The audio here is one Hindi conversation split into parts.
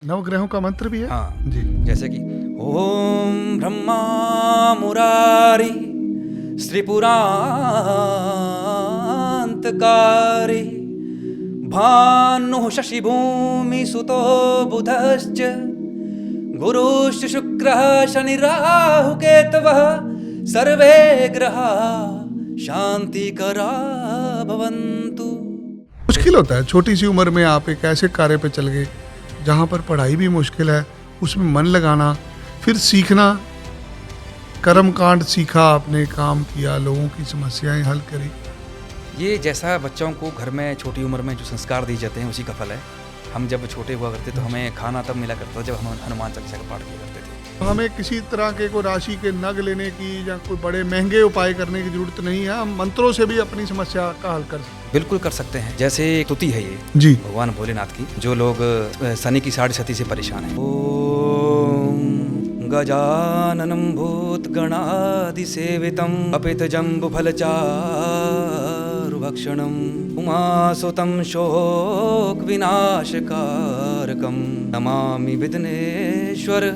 नवग्रहों का मंत्र भी है। हाँ जी। जैसे कि ओम ब्रह्मा मुरारी श्रीपुरांतकारी भानुः शशिभूमि सुतो बुधश्च गुरुश्च शुक्रः शनिराहुकेतवः सर्वे ग्रहाः शांतिकरा भवन्तु। मुश्किल होता है छोटी सी उम्र में आप एक ऐसे कार्य पे चल गए जहाँ पर पढ़ाई भी मुश्किल है, उसमें मन लगाना, फिर सीखना, कर्म कांड सीखा आपने, काम किया, लोगों की समस्याएं हल करी। ये जैसा बच्चों को घर में छोटी उम्र में जो संस्कार दिए जाते हैं उसी का फल है। हम जब छोटे हुआ करते तो हमें खाना तब मिला करता था जब हम हनुमान चालीसा का पाठ किया करते थे। हमें किसी तरह के कोई राशि के नग लेने की या कोई बड़े महंगे उपाय करने की जरूरत नहीं है, हम मंत्रों से भी अपनी समस्या का हल कर सकते बिल्कुल कर सकते हैं। जैसे स्तुति है ये हैं। जी। भगवान भोलेनाथ की, जो लोग शनि की 7.5 से परेशान हैं। ओम गजाननं भूतगणादिसेवितम् अपितजम्बुफलचारुभक्षणम् उमासुतं शोकविनाशकारकं नमामि विघ्नेश्वर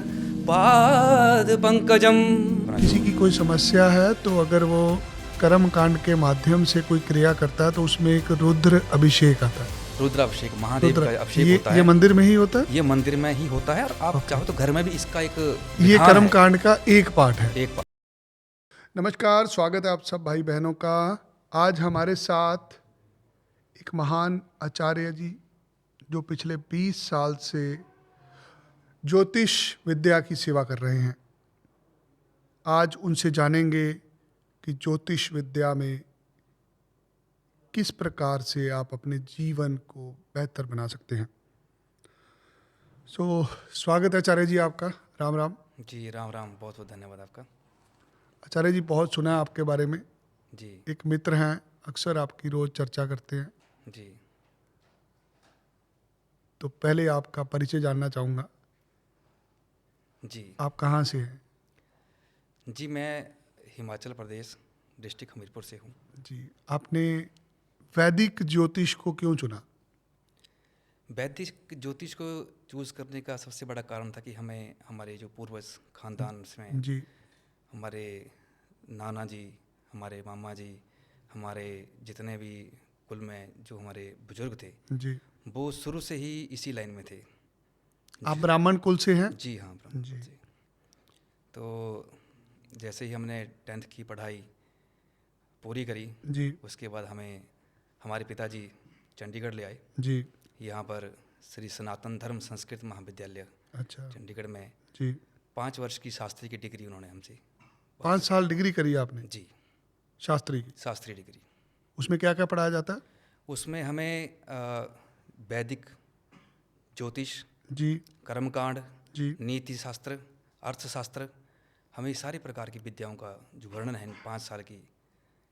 पादपङ्कजम्। किसी की कोई समस्या है तो अगर वो कर्म कांड के माध्यम से कोई क्रिया करता है तो उसमें एक रुद्र अभिषेक आता है। रुद्राभिषेक महादेव का अभिषेक होता ये है। मंदिर में ही होता है। ये मंदिर में ही होता है और आप चाहो तो घर में भी इसका एक ये विधान कर्म है। कांड का एक पार्ट है। एक नमस्कार, स्वागत है आप सब भाई बहनों का। आज हमारे साथ एक महान आचार्य जी जो पिछले 20 साल से ज्योतिष विद्या की सेवा कर रहे हैं। आज उनसे जानेंगे कि ज्योतिष विद्या में किस प्रकार से आप अपने जीवन को बेहतर बना सकते हैं। स्वागत है आचार्य जी आपका। राम राम। जी राम राम, बहुत बहुत धन्यवाद आपका। आचार्य जी, बहुत सुना है आपके बारे में। जी एक मित्र हैं, अक्सर आपकी रोज चर्चा करते हैं। जी तो पहले आपका परिचय जानना चाहूँगा। जी आप कहाँ से हैं? जी मैं हिमाचल प्रदेश डिस्ट्रिक्ट हमीरपुर से हूँ। जी। आपने वैदिक ज्योतिष को क्यों चुना? वैदिक ज्योतिष को चूज़ करने का सबसे बड़ा कारण था कि हमें हमारे जो पूर्वज खानदान में जी। हमारे नाना जी, हमारे मामा जी, हमारे जितने भी कुल में जो हमारे बुजुर्ग थे जी। वो शुरू से ही इसी लाइन में थे। आप ब्राह्मण कुल से हैं? जी हाँ, ब्राह्मण कुल से। तो जैसे ही हमने 10th की पढ़ाई पूरी करी, जी। उसके बाद हमें हमारे पिताजी चंडीगढ़ ले आए। जी। यहाँ पर श्री सनातन धर्म संस्कृत महाविद्यालय अच्छा। चंडीगढ़ में जी। 5 वर्ष की शास्त्री की डिग्री उन्होंने हमसे 5 साल डिग्री करी आपने जी शास्त्री की। शास्त्री डिग्री। उसमें क्या क्या पढ़ाया जाता है? उसमें हमें वैदिक ज्योतिष, जी। कर्मकांड, जी। नीति शास्त्र, अर्थशास्त्र, हमें सारी प्रकार की विद्याओं का जो वर्णन है इन 5 साल की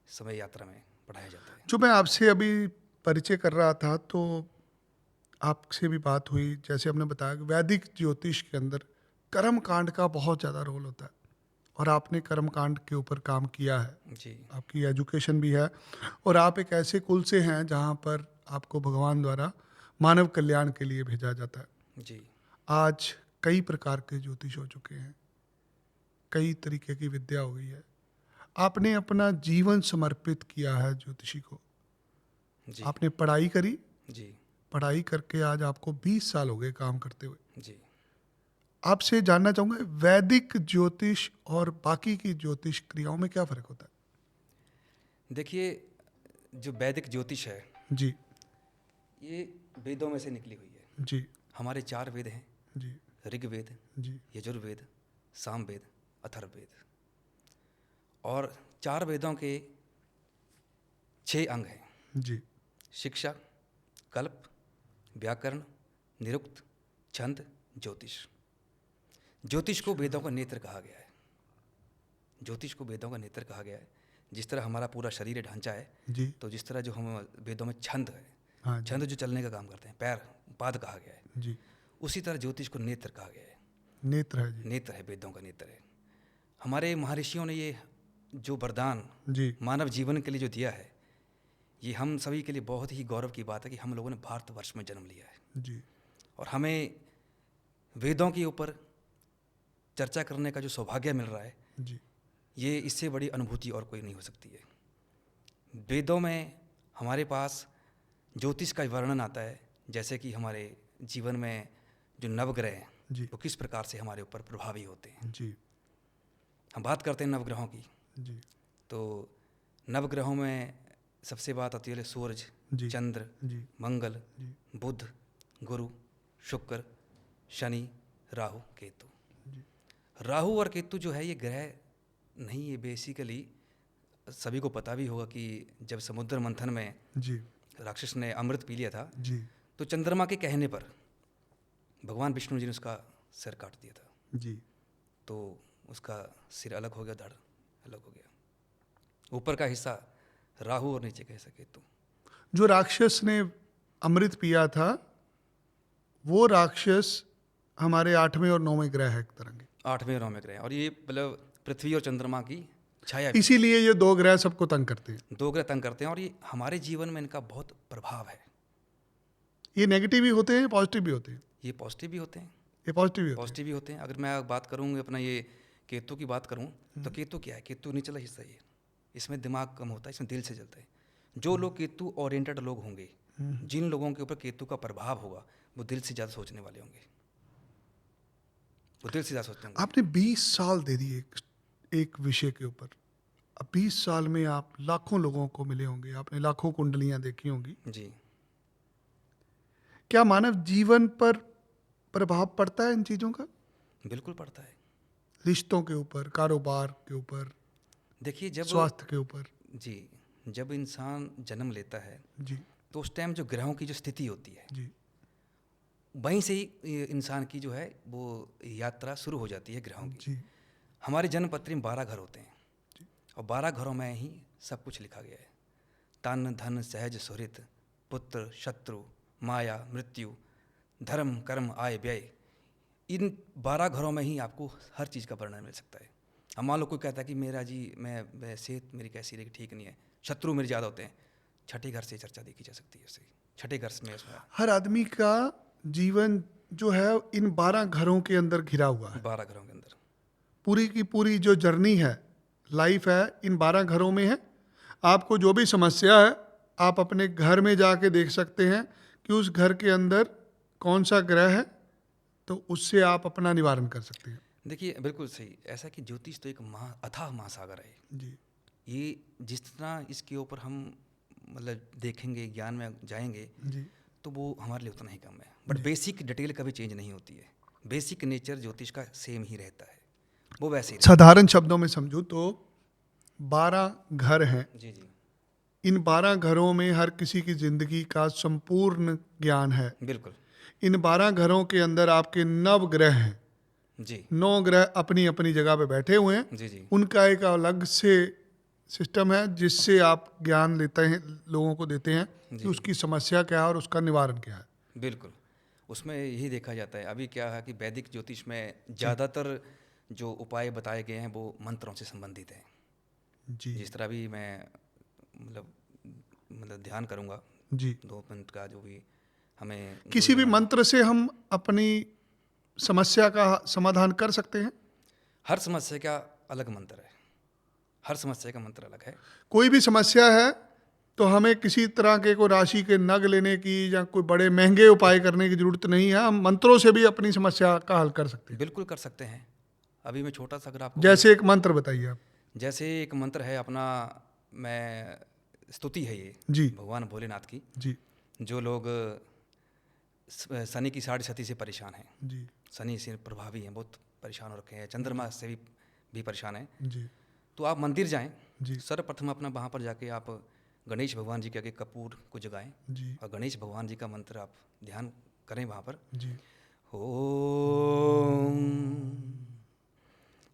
समय यात्रा में पढ़ाया जाता है। जो मैं आपसे अभी परिचय कर रहा था तो आपसे भी बात हुई, जैसे आपने बताया कि वैदिक ज्योतिष के अंदर कर्म कांड का बहुत ज़्यादा रोल होता है और आपने कर्म कांड के ऊपर काम किया है। जी आपकी एजुकेशन भी है और आप एक ऐसे कुल से हैं जहाँ पर आपको भगवान द्वारा मानव कल्याण के लिए भेजा जाता है। जी आज कई प्रकार के ज्योतिष हो चुके हैं, कई तरीके की विद्या हो गई है। आपने अपना जीवन समर्पित किया है ज्योतिषी को। जी आपने पढ़ाई करी, जी पढ़ाई करके आज आपको 20 साल हो गए काम करते हुए। जी आपसे जानना चाहूँगा, वैदिक ज्योतिष और बाकी की ज्योतिष क्रियाओं में क्या फ़र्क होता है? देखिए, जो वैदिक ज्योतिष है जी। ये वेदों में से निकली हुई है। जी। हमारे 4 वेद हैं, जी। ऋग्वेद, जी। यजुर्वेद, सामवेद, अथर्ववेद। और 4 वेदों के 6 अंग हैं। जी। शिक्षा, कल्प, व्याकरण, निरुक्त, छंद, ज्योतिष। ज्योतिष को वेदों का नेत्र कहा गया है। ज्योतिष को वेदों का नेत्र कहा गया है। जिस तरह हमारा पूरा शरीर ढांचा है, जी। तो जिस तरह जो हम वेदों में छंद है, हाँ जी। छंद जो चलने का काम करते हैं, पैर, पाद कहा गया है, जी। उसी तरह ज्योतिष को नेत्र कहा गया है। नेत्र है जी। नेत्र है, वेदों का नेत्र है। हमारे महर्षियों ने ये जो वरदान जी। मानव जीवन के लिए जो दिया है, ये हम सभी के लिए बहुत ही गौरव की बात है कि हम लोगों ने भारतवर्ष में जन्म लिया है। जी। और हमें वेदों के ऊपर चर्चा करने का जो सौभाग्य मिल रहा है, जी ये इससे बड़ी अनुभूति और कोई नहीं हो सकती है। वेदों में हमारे पास ज्योतिष का वर्णन आता है, जैसे कि हमारे जीवन में जो नवग्रह हैं जी वो किस प्रकार से हमारे ऊपर प्रभावी होते हैं। जी हम बात करते हैं नवग्रहों की, जी तो नवग्रहों में सबसे बात आती है सूरज, जी चंद्र, जी मंगल, जी बुध, गुरु, शुक्र, शनि, राहु, केतु। राहु और केतु जो है ये ग्रह नहीं, ये बेसिकली सभी को पता भी होगा कि जब समुद्र मंथन में जी राक्षस ने अमृत पी लिया था, जी तो चंद्रमा के कहने पर भगवान विष्णु जी ने उसका सिर काट दिया था, जी तो उसका सिर अलग हो गया, धड़ अलग हो गया। ऊपर का हिस्सा राहु और नीचे का हिस्सा केतु। जो राक्षस ने अमृत पिया था वो राक्षस हमारे 8वें और 9वें ग्रह है एक तरह के, 8वें और 9वें ग्रह, और ये मतलब पृथ्वी और चंद्रमा की छाया भी। इसीलिए ये 2 ग्रह सबको तंग करते हैं। 2 ग्रह तंग करते हैं और ये हमारे जीवन में इनका बहुत प्रभाव है। ये नेगेटिव भी होते हैं, पॉजिटिव भी होते हैं। ये पॉजिटिव भी होते हैं, ये पॉजिटिव भी होते हैं। पॉजिटिव भी होते हैं। अगर मैं बात करूँ अपना ये केतु की बात करूँ, तो केतु क्या है? केतु निचला हिस्सा ये, इसमें दिमाग कम होता है, इसमें दिल से चलता है। जो लोग केतु ओरिएंटेड लोग होंगे, जिन लोगों के ऊपर केतु का प्रभाव होगा, वो दिल से ज़्यादा सोचने वाले होंगे, वो दिल से ज़्यादा सोचते होंगे। आपने 20 साल दे दिए एक विषय के ऊपर। अब 20 साल में आप लाखों लोगों को मिले होंगे, आपने लाखों कुंडलियां देखी होंगी। जी, क्या मानव जीवन पर प्रभाव पड़ता है इन चीज़ों का? बिल्कुल पड़ता है। रिश्तों के ऊपर, कारोबार के ऊपर, देखिए जब स्वास्थ्य के ऊपर? जी, जब इंसान जन्म लेता है जी तो उस टाइम जो ग्रहों की जो स्थिति होती है, जी वहीं से ही ये इंसान की जो है वो यात्रा शुरू हो जाती है ग्रहों की। जी हमारी जन्म पत्री में 12 घर होते हैं, और 12 घरों में ही सब कुछ लिखा गया है। तन धन सहज सुहृत, पुत्र शत्रु, माया मृत्यु, धर्म कर्म आय व्यय, इन 12 घरों में ही आपको हर चीज़ का वर्णन मिल सकता है। अब मान लो कोई कहता है कि मेरा जी मैं सेहत मेरी कैसी रहेगी, ठीक नहीं है, शत्रु मेरे ज़्यादा होते हैं, छठे घर से चर्चा देखी जा सकती है उससे, छठे घर में उसमें हर आदमी का जीवन जो है इन 12 घरों के अंदर घिरा हुआ है। 12 घरों के अंदर। पूरी की पूरी जो जर्नी है, लाइफ है, इन 12 घरों में है। आपको जो भी समस्या है, आप अपने घर में जाके देख सकते हैं कि उस घर के अंदर कौन सा ग्रह है, तो उससे आप अपना निवारण कर सकते हैं। देखिए बिल्कुल सही, ऐसा कि ज्योतिष तो एक अथाह महासागर है। जी ये जितना इसके ऊपर हम मतलब देखेंगे, ज्ञान में जाएंगे, जी तो वो हमारे लिए उतना ही कम है। बट बेसिक डिटेल कभी चेंज नहीं होती है, बेसिक नेचर ज्योतिष का सेम ही रहता है, वो वैसे ही साधारण शब्दों में समझूं तो 12 घर हैं। जी जी इन 12 घरों में हर किसी की जिंदगी का संपूर्ण ज्ञान है। बिल्कुल। इन 12 घरों के अंदर आपके 9 ग्रह हैं। जी 9 ग्रह अपनी अपनी जगह पे बैठे हुए हैं। जी जी उनका एक अलग से सिस्टम है जिससे आप ज्ञान लेते हैं, लोगों को देते हैं कि उसकी समस्या क्या है और उसका निवारण क्या है। बिल्कुल। उसमें यही देखा जाता है। अभी क्या है कि वैदिक ज्योतिष में ज़्यादातर जो उपाय बताए गए हैं वो मंत्रों से संबंधित हैं। जी जिस तरह भी मैं मतलब ध्यान करूँगा जी 2 मिनट का, जो भी हमें किसी भी मंत्र से हम अपनी समस्या का समाधान कर सकते हैं। हर समस्या का अलग मंत्र है, हर समस्या का मंत्र अलग है। कोई भी समस्या है तो हमें किसी तरह के कोई राशि के नग लेने की या कोई बड़े महंगे उपाय करने की जरूरत नहीं है। हम मंत्रों से भी अपनी समस्या का हल कर सकते हैं। बिल्कुल कर सकते हैं। अभी मैं छोटा सा अगर आपको जैसे एक मंत्र बताइए आप। जैसे एक मंत्र है अपना, मैं स्तुति है ये जी भगवान भोलेनाथ की। जी जो लोग शनि की 6.5 से परेशान हैं, जी शनि से प्रभावी हैं, बहुत परेशान हो रखे हैं, चंद्रमा से भी परेशान हैं, जी तो आप मंदिर जाएं। जी सर्वप्रथम अपना वहाँ पर जाके आप गणेश भगवान जी के आगे कपूर को जगाएं जी और गणेश भगवान जी का मंत्र आप ध्यान करें वहाँ पर। जी ओम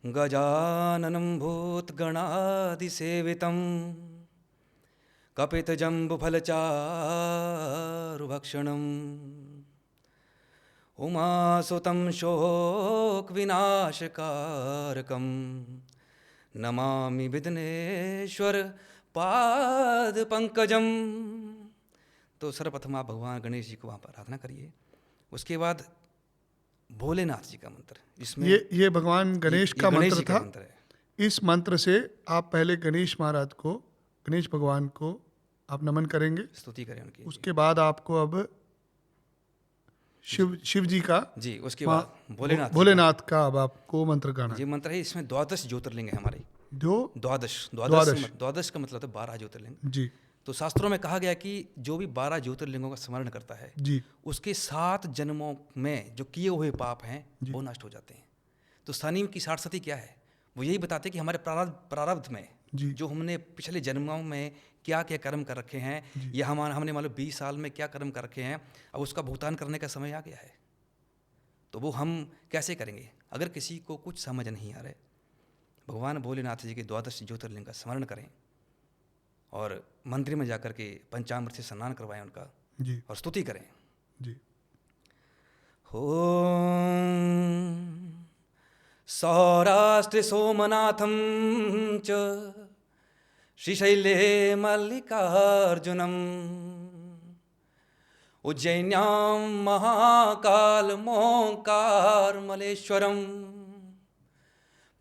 गजाननं भूतगणादिसेवितं कपितजम्बुफलचारुभक्षणम् उमासुतं शोकविनाशकारकं नमामि विघ्नेश्वर पादपंकजम। तो सर्वप्रथम आप भगवान गणेश जी को वहाँ पर आराधना करिए। उसके बाद भोलेनाथ जी का मंत्र, जिसमें ये भगवान गणेश ये का गणेश मंत्र जी का था। मंत्र है। इस मंत्र से आप पहले गणेश महाराज को, गणेश भगवान को आप नमन करेंगे। स्तुति करें उनकी जी। उसके बाद आपको अब शिव जी का, जी, उसके वहाँ बाद भोलेनाथ जी का। भोलेनाथ का अब आपको मंत्र गाना ये है। मंत्र है, इसमें 12 ज्योतिर्लिंग है हमारे। जो द्वादश द्वादश। द्वादश का मतलब है 12 ज्योतिर्लिंग। जी तो शास्त्रों में कहा गया कि जो भी 12 ज्योतिर्लिंगों का स्मरण करता है, जी उसके 7 जन्मों में जो किए हुए पाप हैं जी। वो नष्ट हो जाते हैं। तो शनि की सारस्वती क्या है? वो यही बताते हैं कि हमारे प्रारब्ध में जी जो हमने पिछले जन्मों में क्या क्या कर्म कर रखे हैं, जी। या हमने मान लो 20 साल में क्या कर्म कर रखे हैं, अब उसका भुगतान करने का समय आ गया है। तो वो हम कैसे करेंगे? अगर किसी को कुछ समझ नहीं आ रहा है, भगवान भोलेनाथ जी के 12 ज्योतिर्लिंग का स्मरण करें और मंदिर में जाकर के पंचामृत से स्नान करवाएं उनका, जी और स्तुति करें। जी। ओम सौराष्ट्रे सोमनाथं च श्रीशैले मल्लिकार्जुनम् उज्जैन्यां महाकालमोङ्कारमलेश्वरम्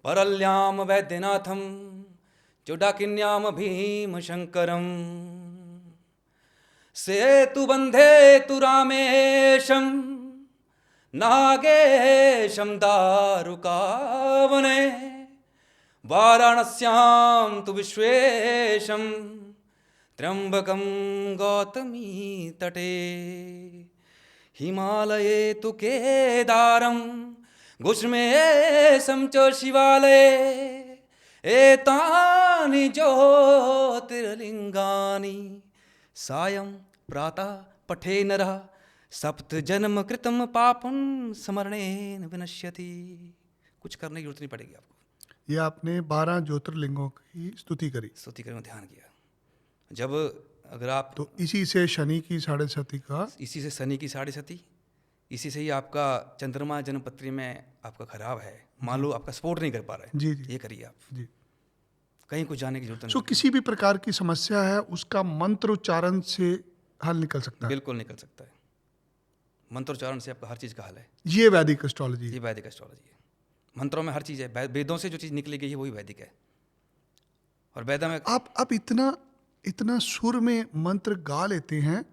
परल्यां वैद्यनाथं चोडाकिन्यां भीमशङ्करम् सेतुबन्धे तु रामेशं नागेशं दारुकावने वाराणस्यां तु विश्वेशं त्र्यम्बकं गौतमी तटे हिमालये तु केदारं घुष्मेशं च शिवालये एतानि ज्योतिर्लिङ्गानि सायं प्रातः पठे नरः सप्तजन्म कृतं पापं स्मरणेन विनश्यति। कुछ करने की जरूरत नहीं पड़ेगी आपको। ये आपने 12 ज्योतिर्लिंगों की स्तुति करी। स्तुति करने में ध्यान किया। जब अगर आप तो इसी से शनि की साढ़े सती का, इसी से शनि की साढ़े सती, इसी से ही आपका चंद्रमा जन्मपत्री में आपका खराब है, मान लो आपका सपोर्ट नहीं कर पा रहा है, जी जी ये करिए आप। जी। कहीं कुछ जाने की जरूरत सो नहीं किसी भी प्रकार की समस्या है उसका मंत्र उच्चारण से हल निकल सकता है। है। बिल्कुल निकल सकता है। मंत्रोच्चारण से आपका हर चीज़ का हल है। ये वैदिक एस्ट्रोलॉजी ये है। वैदिक एस्ट्रोलॉजी है। मंत्रों में हर चीज़ है। वेदों से जो चीज़ निकली गई है वही वैदिक है। और वेदा में आप इतना सुर में मंत्र गा लेते हैं,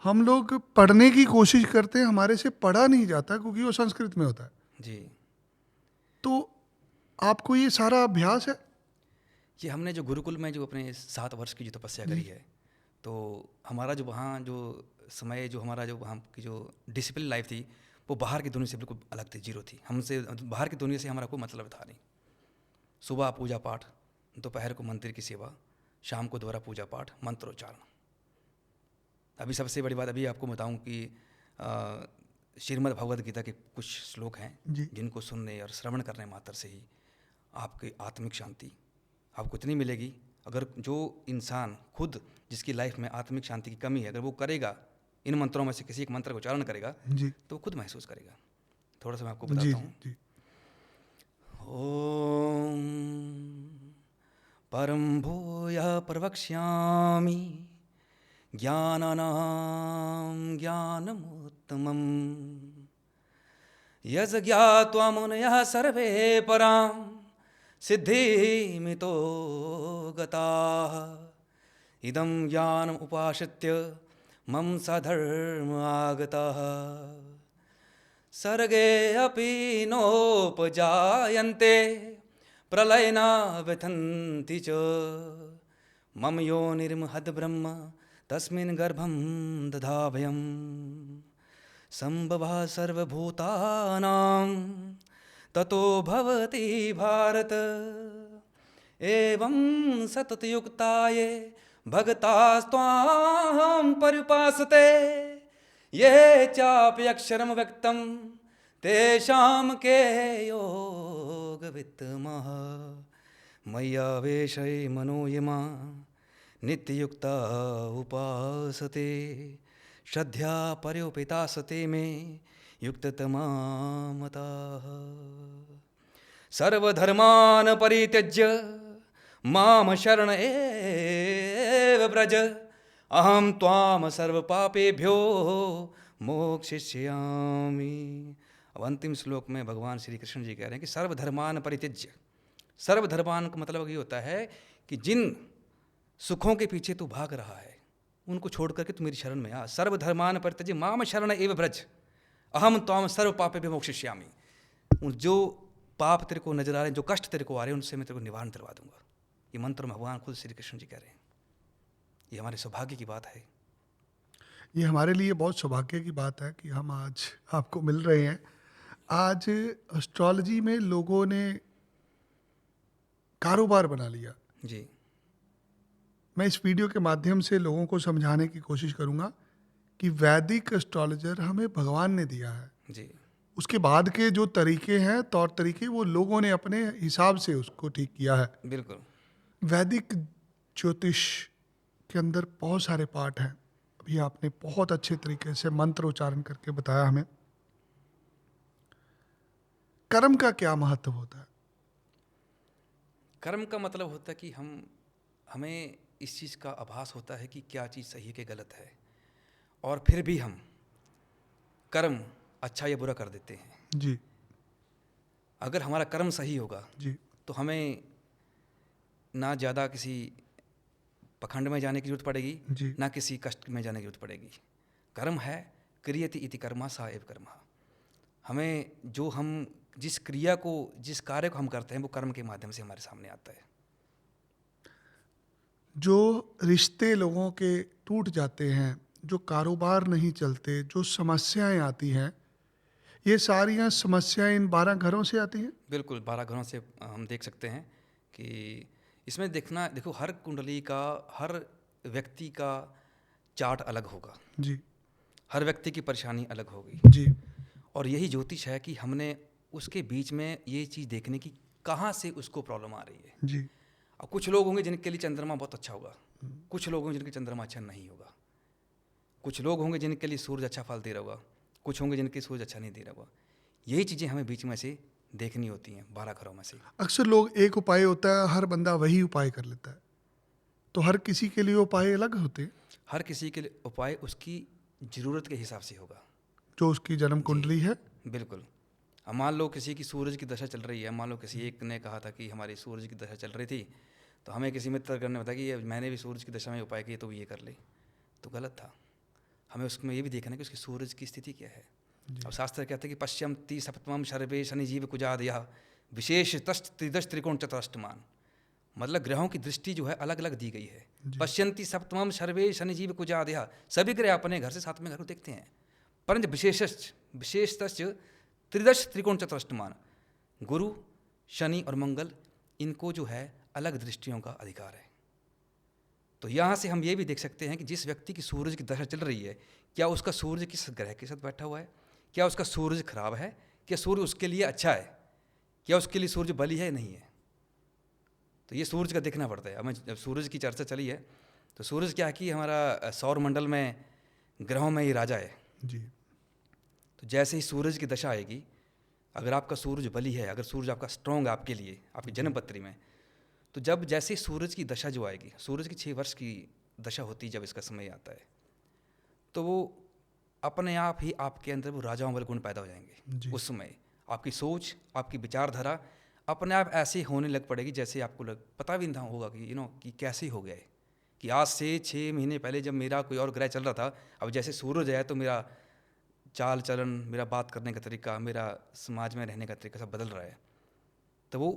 हम लोग पढ़ने की कोशिश करते हैं, हमारे से पढ़ा नहीं जाता क्योंकि वो संस्कृत में होता है। जी, तो आपको ये सारा अभ्यास है। ये हमने जो गुरुकुल में जो अपने 7 वर्ष की जो तपस्या करी है, तो हमारा जो वहाँ जो समय, जो हमारा जो वहाँ की जो डिसिप्लिन लाइफ थी, वो बाहर की दुनिया से बिल्कुल अलग थी, जीरो थी। हमसे बाहर की दुनिया से हमारा कोई मतलब था नहीं। सुबह पूजा पाठ, दोपहर को मंदिर की सेवा, शाम को दोबारा पूजा पाठ, मंत्रोच्चारण। अभी सबसे बड़ी बात अभी आपको बताऊं कि श्रीमद् भगवद गीता के कुछ श्लोक हैं जी जिनको सुनने और श्रवण करने मात्र से ही आपकी आत्मिक शांति आपको इतनी मिलेगी। अगर जो इंसान खुद, जिसकी लाइफ में आत्मिक शांति की कमी है, अगर वो करेगा, इन मंत्रों में से किसी एक मंत्र का उच्चारण करेगा, जी तो वो खुद महसूस करेगा। थोड़ा सा मैं आपको जी बताता हूँ। जी। ओम परम भूयः प्रवक्ष्यामि ज्ञानानां ज्ञानमुत्तमम् यज् ज्ञात्वा मुनयः सर्वे परां सिद्धिमितो गताः इदं ज्ञानम् उपाश्रित्य मम सधर्म आगताः सर्गे अपि नोपजायन्ते प्रलयेन व्यथन्ति च मम योनिर्महद्ब्रह्म तस्मिन् गर्भं दधाभयम् सम्भवः सर्वभूतानां ततो भवति भारत एवं सततयुक्ताये भगतास्त्वां पर्युपासते ये चाप्यक्षरं व्यक्तं तेषां के योगवित्तमः मय्यावेशये मनो यमा नित्ययुक्ता उपासते श्रद्धया पर्युपेतासते मे युक्ततमा मताः सर्वधर्मान् परित्यज्य मां शरण एव व्रज अहं त्वां सर्वपापेभ्यो मोक्षयिष्यामि अब अंतिम श्लोक में भगवान श्री कृष्ण जी कह रहे हैं कि सर्वधर्मान परित्यज्य। सर्वधर्मान का मतलब ये होता है कि जिन सुखों के पीछे तू भाग रहा है उनको छोड़ करके तू मेरी शरण में आ। सर्वधर्मान परित्यज्य माम शरण एव व्रज अहम त्वाम सर्व पापे विमोक्षयिष्यामि। उन जो पाप तेरे को नजर आ रहे हैं, जो कष्ट तेरे को आ रहे हैं, उनसे मैं तेरे को निवारण करवा दूंगा। ये मंत्र भगवान खुद श्री कृष्ण जी कह रहे हैं। ये हमारे सौभाग्य की बात है। ये हमारे लिए बहुत सौभाग्य की बात है कि हम आज आपको मिल रहे हैं। आज एस्ट्रोलॉजी में लोगों ने कारोबार बना लिया। जी मैं इस वीडियो के माध्यम से लोगों को समझाने की कोशिश करूंगा कि वैदिक एस्ट्रोलॉजर हमें भगवान ने दिया है। जी उसके बाद के जो तरीके हैं, तौर तरीके, वो लोगों ने अपने हिसाब से उसको ठीक किया है। बिल्कुल। वैदिक ज्योतिष के अंदर बहुत सारे पार्ट हैं। अभी आपने बहुत अच्छे तरीके से मंत्र उच्चारण करके बताया हमें। कर्म का क्या महत्व होता है? कर्म का मतलब होता है कि हमें इस चीज़ का आभास होता है कि क्या चीज़ सही है कि गलत है, और फिर भी हम कर्म अच्छा या बुरा कर देते हैं। जी अगर हमारा कर्म सही होगा जी तो हमें ना ज़्यादा किसी पखंड में जाने की जरूरत पड़ेगी, जी ना किसी कष्ट में जाने की जरूरत पड़ेगी। कर्म है क्रियति इति कर्मा सा एव कर्मा। हमें जो हम जिस क्रिया को, जिस कार्य को हम करते हैं, वो कर्म के माध्यम से हमारे सामने आता है। जो रिश्ते लोगों के टूट जाते हैं, जो कारोबार नहीं चलते, जो समस्याएं आती हैं, ये सारियां समस्याएं इन 12 घरों से आती हैं। बिल्कुल 12 घरों से हम देख सकते हैं कि इसमें देखो हर कुंडली का, हर व्यक्ति का चार्ट अलग होगा, जी हर व्यक्ति की परेशानी अलग होगी। जी और यही ज्योतिष है कि हमने उसके बीच में ये चीज़ देखने की कहाँ से उसको प्रॉब्लम आ रही है। जी अब कुछ लोग होंगे जिनके लिए चंद्रमा बहुत अच्छा होगा, कुछ लोग होंगे जिनके चंद्रमा अच्छा नहीं होगा, कुछ लोग होंगे जिनके लिए सूरज अच्छा फल दे रहा होगा, कुछ होंगे जिनके सूरज अच्छा नहीं दे रहा होगा। यही चीज़ें हमें बीच में से देखनी होती हैं 12 घरों में से। अक्सर लोग, एक उपाय होता है, हर बंदा वही उपाय कर लेता है, तो हर किसी के लिए उपाय अलग होते हैं। हर किसी के लिए उपाय उसकी ज़रूरत के हिसाब से होगा। जो उसकी जन्म जी कुंडली है। बिल्कुल। अब मान लो किसी की सूरज की दशा चल रही है, मान लो किसी एक ने कहा था कि हमारी सूरज की दशा चल रही थी, तो हमें किसी मित्र ने बताया कि ये मैंने भी सूरज की दशा में उपाय किए तो ये कर ले, तो गलत था। हमें उसमें ये भी देखना है कि उसकी सूरज की स्थिति क्या है। अब शास्त्र कहते हैं कि पश्यन्ति सप्तमं शर्वे शनि जीव कुजादयः विशेष तस्त त्रिदश त्रिकोण चतुष्टमान। मतलब ग्रहों की दृष्टि जो है अलग अलग दी गई है। पश्यन्ति सप्तमं शर्वे शनि जीव कुजादयः, सभी ग्रह अपने घर से सातवें घर को देखते हैं, परंतु विशेषतश्च त्रिदश त्रिकोण चतुष्टमान, गुरु शनि और मंगल, इनको जो है अलग दृष्टियों का अधिकार है। तो यहाँ से हम ये भी देख सकते हैं कि जिस व्यक्ति की सूरज की दशा चल रही है, क्या उसका सूरज किस ग्रह के साथ बैठा हुआ है, क्या उसका सूरज खराब है, क्या सूर्य उसके लिए अच्छा है, क्या उसके लिए सूर्य बली है नहीं है। तो ये सूरज का देखना पड़ता है। हमें जब सूरज की चर्चा चली है, तो सूरज क्या है कि हमारा सौर मंडल में ग्रहों में ही राजा है। जी तो जैसे ही सूरज की दशा आएगी, अगर आपका सूरज बली है, अगर सूरज आपका स्ट्रॉन्ग आपके लिए, आपकी जन्मपत्री में, तो जब जैसे ही सूरज की दशा जो आएगी, सूरज की 6 वर्ष की दशा होती है, जब इसका समय आता है, तो वो अपने आप ही आपके अंदर वो राजाओं वाले गुण पैदा हो जाएंगे। उस समय आपकी सोच, आपकी विचारधारा अपने आप ऐसे होने लग पड़ेगी जैसे आपको पता भी नहीं होगा कि कि कैसे हो गया है। कि आज से 6 महीने पहले जब मेरा कोई और ग्रह चल रहा था, अब जैसे सूरज है तो मेरा चाल चलन, मेरा बात करने का तरीका, मेरा समाज में रहने का तरीका सब बदल रहा है। तो वो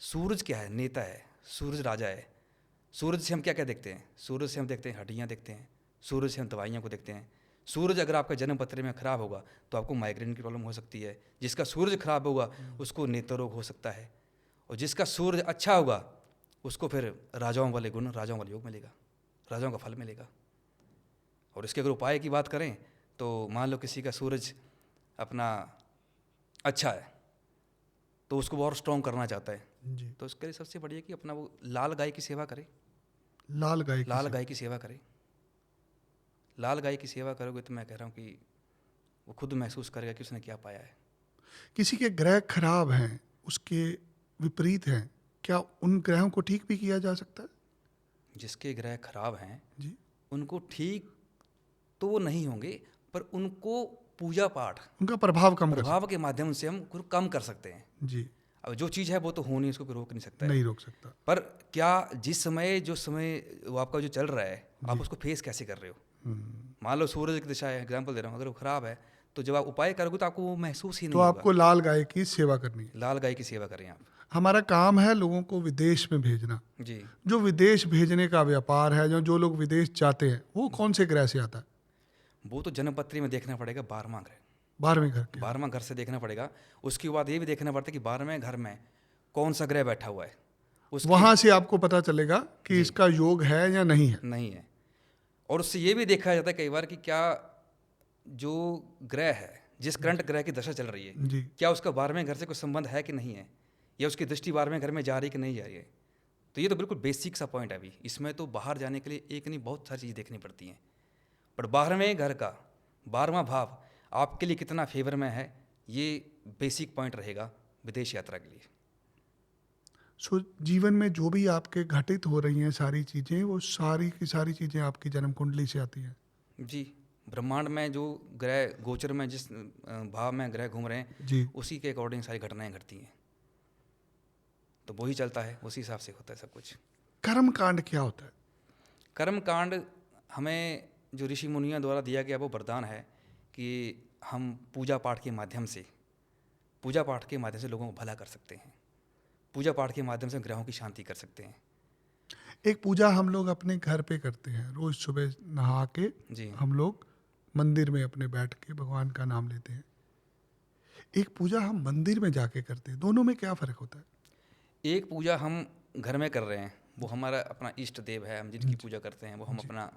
सूरज क्या है? नेता है, सूरज राजा है। सूरज से हम क्या क्या देखते हैं? सूरज से हम देखते हैं हड्डियाँ देखते हैं, सूरज से हम दवाइयाँ को देखते हैं। सूरज अगर आपका जन्म पत्र में खराब होगा तो आपको माइग्रेन की प्रॉब्लम हो सकती है। जिसका सूरज खराब होगा उसको नेत्र रोग हो सकता है, और जिसका सूरज अच्छा होगा उसको फिर राजाओं वाले गुण, राजाओं वाले योग मिलेगा, राजाओं का फल मिलेगा। और इसके अगर उपाय की बात करें तो मान लो किसी का सूरज अपना अच्छा है तो उसको और स्ट्रॉन्ग करना चाहता है, जी तो उसके लिए सबसे बढ़िया कि अपना वो लाल गाय की सेवा करे। लाल गाय की लाल सेवा। गाय की सेवा करे। लाल गाय की सेवा करोगे तो मैं कह रहा हूँ कि वो खुद महसूस करेगा कि उसने क्या पाया है। किसी के ग्रह खराब हैं, उसके विपरीत हैं, क्या उन ग्रहों को ठीक भी किया जा सकता है? जिसके ग्रह खराब हैं जी उनको ठीक तो वो नहीं होंगे, पर उनको पूजा पाठ उनका प्रभाव कम कर प्रभाव के माध्यम से हम उसको कम कर सकते हैं। जी, अब जो चीज़ है वो तो हो नहीं, उसको कोई रोक नहीं सकता है। नहीं रोक सकता। पर क्या जिस समय जो समय वो आपका जो चल रहा है, आप उसको फेस कैसे कर रहे हो? मान लो सूरज की दिशा है, एग्जाम्पल दे रहा हूँ, अगर वो खराब है तो जब आप उपाय करोगे तो आपको वो महसूस ही तो नहीं आपको होगा। लाल गाय की सेवा करनी है। लाल गाय की सेवा करें आप। हमारा काम है लोगों को विदेश में भेजना। जी, जो विदेश भेजने का व्यापार है, जो लोग विदेश जाते हैं, वो कौन से ग्रह से आता है? वो तो जन्मपत्री में देखना पड़ेगा 12वां घर। 12वें घर के। 12वां घर से देखना पड़ेगा। उसके बाद ये भी देखना पड़ता है कि 12वें घर में कौन सा ग्रह बैठा हुआ है। उसकी वहां से आपको पता चलेगा कि इसका योग है या नहीं है। नहीं है। और उससे ये भी देखा जाता है कई बार कि क्या जो ग्रह है, जिस करंट ग्रह की दशा चल रही है, जी, क्या उसका 12वें घर से कोई संबंध है कि नहीं है, या उसकी दृष्टि 12वें घर में जा रही है कि नहीं जा रही है। तो ये तो बिल्कुल बेसिक सा पॉइंट है। अभी इसमें तो बाहर जाने के लिए एक नहीं बहुत सारी चीज़ देखनी पड़ती हैं। पर 12वें घर का 12वां भाव आपके लिए कितना फेवर में है, ये बेसिक पॉइंट रहेगा विदेश यात्रा के लिए। सो जीवन में जो भी आपके घटित हो रही हैं सारी चीजें, वो सारी की सारी चीजें आपकी जन्म कुंडली से आती हैं। जी, ब्रह्मांड में जो ग्रह गोचर में जिस भाव में ग्रह घूम रहे हैं, जी, उसी के अकॉर्डिंग सारी घटनाएं घटती हैं। तो वही चलता है, उसी हिसाब से होता है सब कुछ। कर्म कांड क्या होता है? कर्म कांड हमें जो ऋषि मुनियों द्वारा दिया गया वो वरदान है कि हम पूजा पाठ के माध्यम से लोगों को भला कर सकते हैं। पूजा पाठ के माध्यम से ग्रहों की शांति कर सकते हैं। एक पूजा हम लोग अपने घर पे करते हैं, रोज सुबह नहा के जी, हम लोग मंदिर में अपने बैठ के भगवान का नाम लेते हैं। एक पूजा हम मंदिर में जाके करते हैं, दोनों में क्या फर्क होता है? एक पूजा हम घर में कर रहे हैं, वो हमारा अपना इष्ट देव है, हम जिनकी पूजा करते हैं वो हम अपना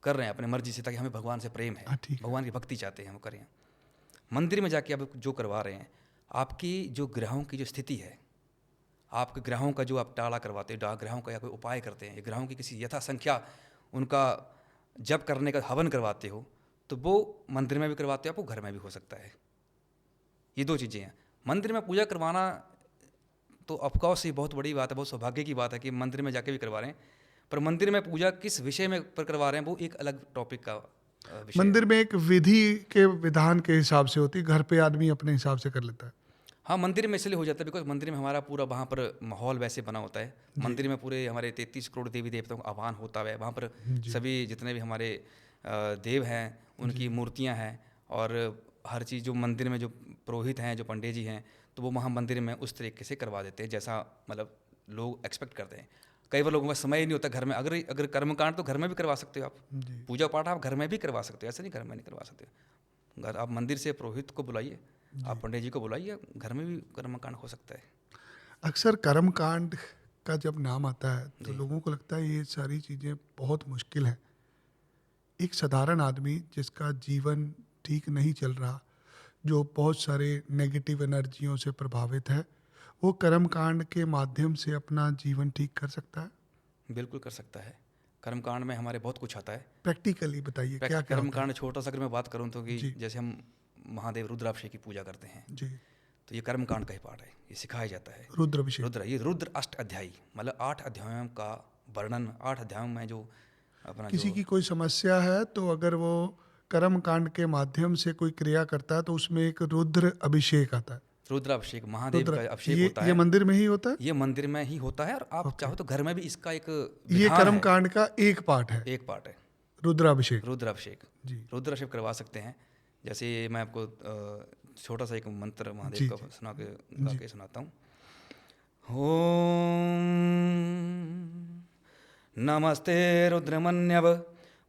कर रहे हैं अपनी मर्जी से, ताकि हमें भगवान से प्रेम है, हाँ, ठीक है। भगवान की भक्ति चाहते हैं, हम करें। मंदिर में जाके आप जो करवा रहे हैं, आपकी जो ग्रहों की जो स्थिति है, आपके ग्रहों का जो आप टाला करवाते हो, ग्रहों का या कोई उपाय करते हैं, ग्रहों की किसी यथा संख्या उनका जप करने का हवन करवाते हो, तो वो मंदिर में भी करवाते हो, आपको घर में भी हो सकता है। ये दो चीज़ें हैं। मंदिर में पूजा करवाना तो ऑफकोर्स ये बहुत बड़ी बात है, बहुत सौभाग्य की बात है कि मंदिर में जाके भी करवा रहे हैं। पर मंदिर में पूजा किस विषय में पर करवा रहे हैं वो एक अलग टॉपिक का विषय है। मंदिर में एक विधि के विधान के हिसाब से होती है, घर पे आदमी अपने हिसाब से कर लेता है। हाँ, मंदिर में इसलिए हो जाता है बिकॉज मंदिर में हमारा पूरा वहाँ पर माहौल वैसे बना होता है। मंदिर में पूरे हमारे 33 करोड़ देवी देवताओं का आह्वान होता है। वहाँ पर सभी जितने भी हमारे देव हैं उनकी मूर्तियाँ हैं, और हर चीज़ जो मंदिर में जो पुरोहित हैं, जो पंडित जी हैं, तो वो वहाँ मंदिर में उस तरीके से करवा देते हैं जैसा मतलब लोग एक्सपेक्ट करते हैं। कई बार लोगों का समय ही नहीं होता घर में। अगर कर्मकांड तो घर में भी करवा सकते हो आप, पूजा पाठ आप घर में भी करवा सकते हो, ऐसे नहीं घर में नहीं करवा सकते। घर आप मंदिर से पुरोहित को बुलाइए, आप पंडित जी को बुलाइए, घर में भी कर्मकांड हो सकता है। अक्सर कर्म कांड का जब नाम आता है तो लोगों को लगता है ये सारी चीज़ें बहुत मुश्किल हैं। एक साधारण आदमी जिसका जीवन ठीक नहीं चल रहा, जो बहुत सारे नेगेटिव एनर्जियों से प्रभावित है, वो कर्म कांड के माध्यम से अपना जीवन ठीक कर सकता है? बिल्कुल कर सकता है। कर्मकांड में हमारे बहुत कुछ आता है। प्रैक्टिकली बताइए क्या क्या होता है? कर्मकांड छोटा सा अगर मैं बात करूँ तो कि जी। जैसे हम महादेव रुद्राभिषेक की पूजा करते हैं, जी, तो ये कर्मकांड का ही पार्ट है, ये सिखाया जाता है। रुद्राभिषेक। ये रुद्र अष्ट अध्यायी, मतलब 8 अध्यायों का वर्णन, 8 अध्यायों में जो अपना किसी जो की कोई समस्या है तो अगर वो कर्म कांड के माध्यम से कोई क्रिया करता है तो उसमें एक रुद्र अभिषेक आता है। रुद्राभिषेक महादेव रुद्र, का अभिषेक ये होता ये है। मंदिर में ही होता है? ये मंदिर में ही होता है, और आप चाहो तो घर में भी इसका एक ये विधान कर्म है, कांड का एक पार्ट है, एक पार्ट है रुद्राभिषेक। रुद्राभिषेक। जी, रुद्राभिषेक करवा सकते हैं। जैसे मैं आपको छोटा सा एक मंत्र जी, महादेव का जी, गा के सुनाता हूँ। ओम नमस्ते रुद्रमन्यव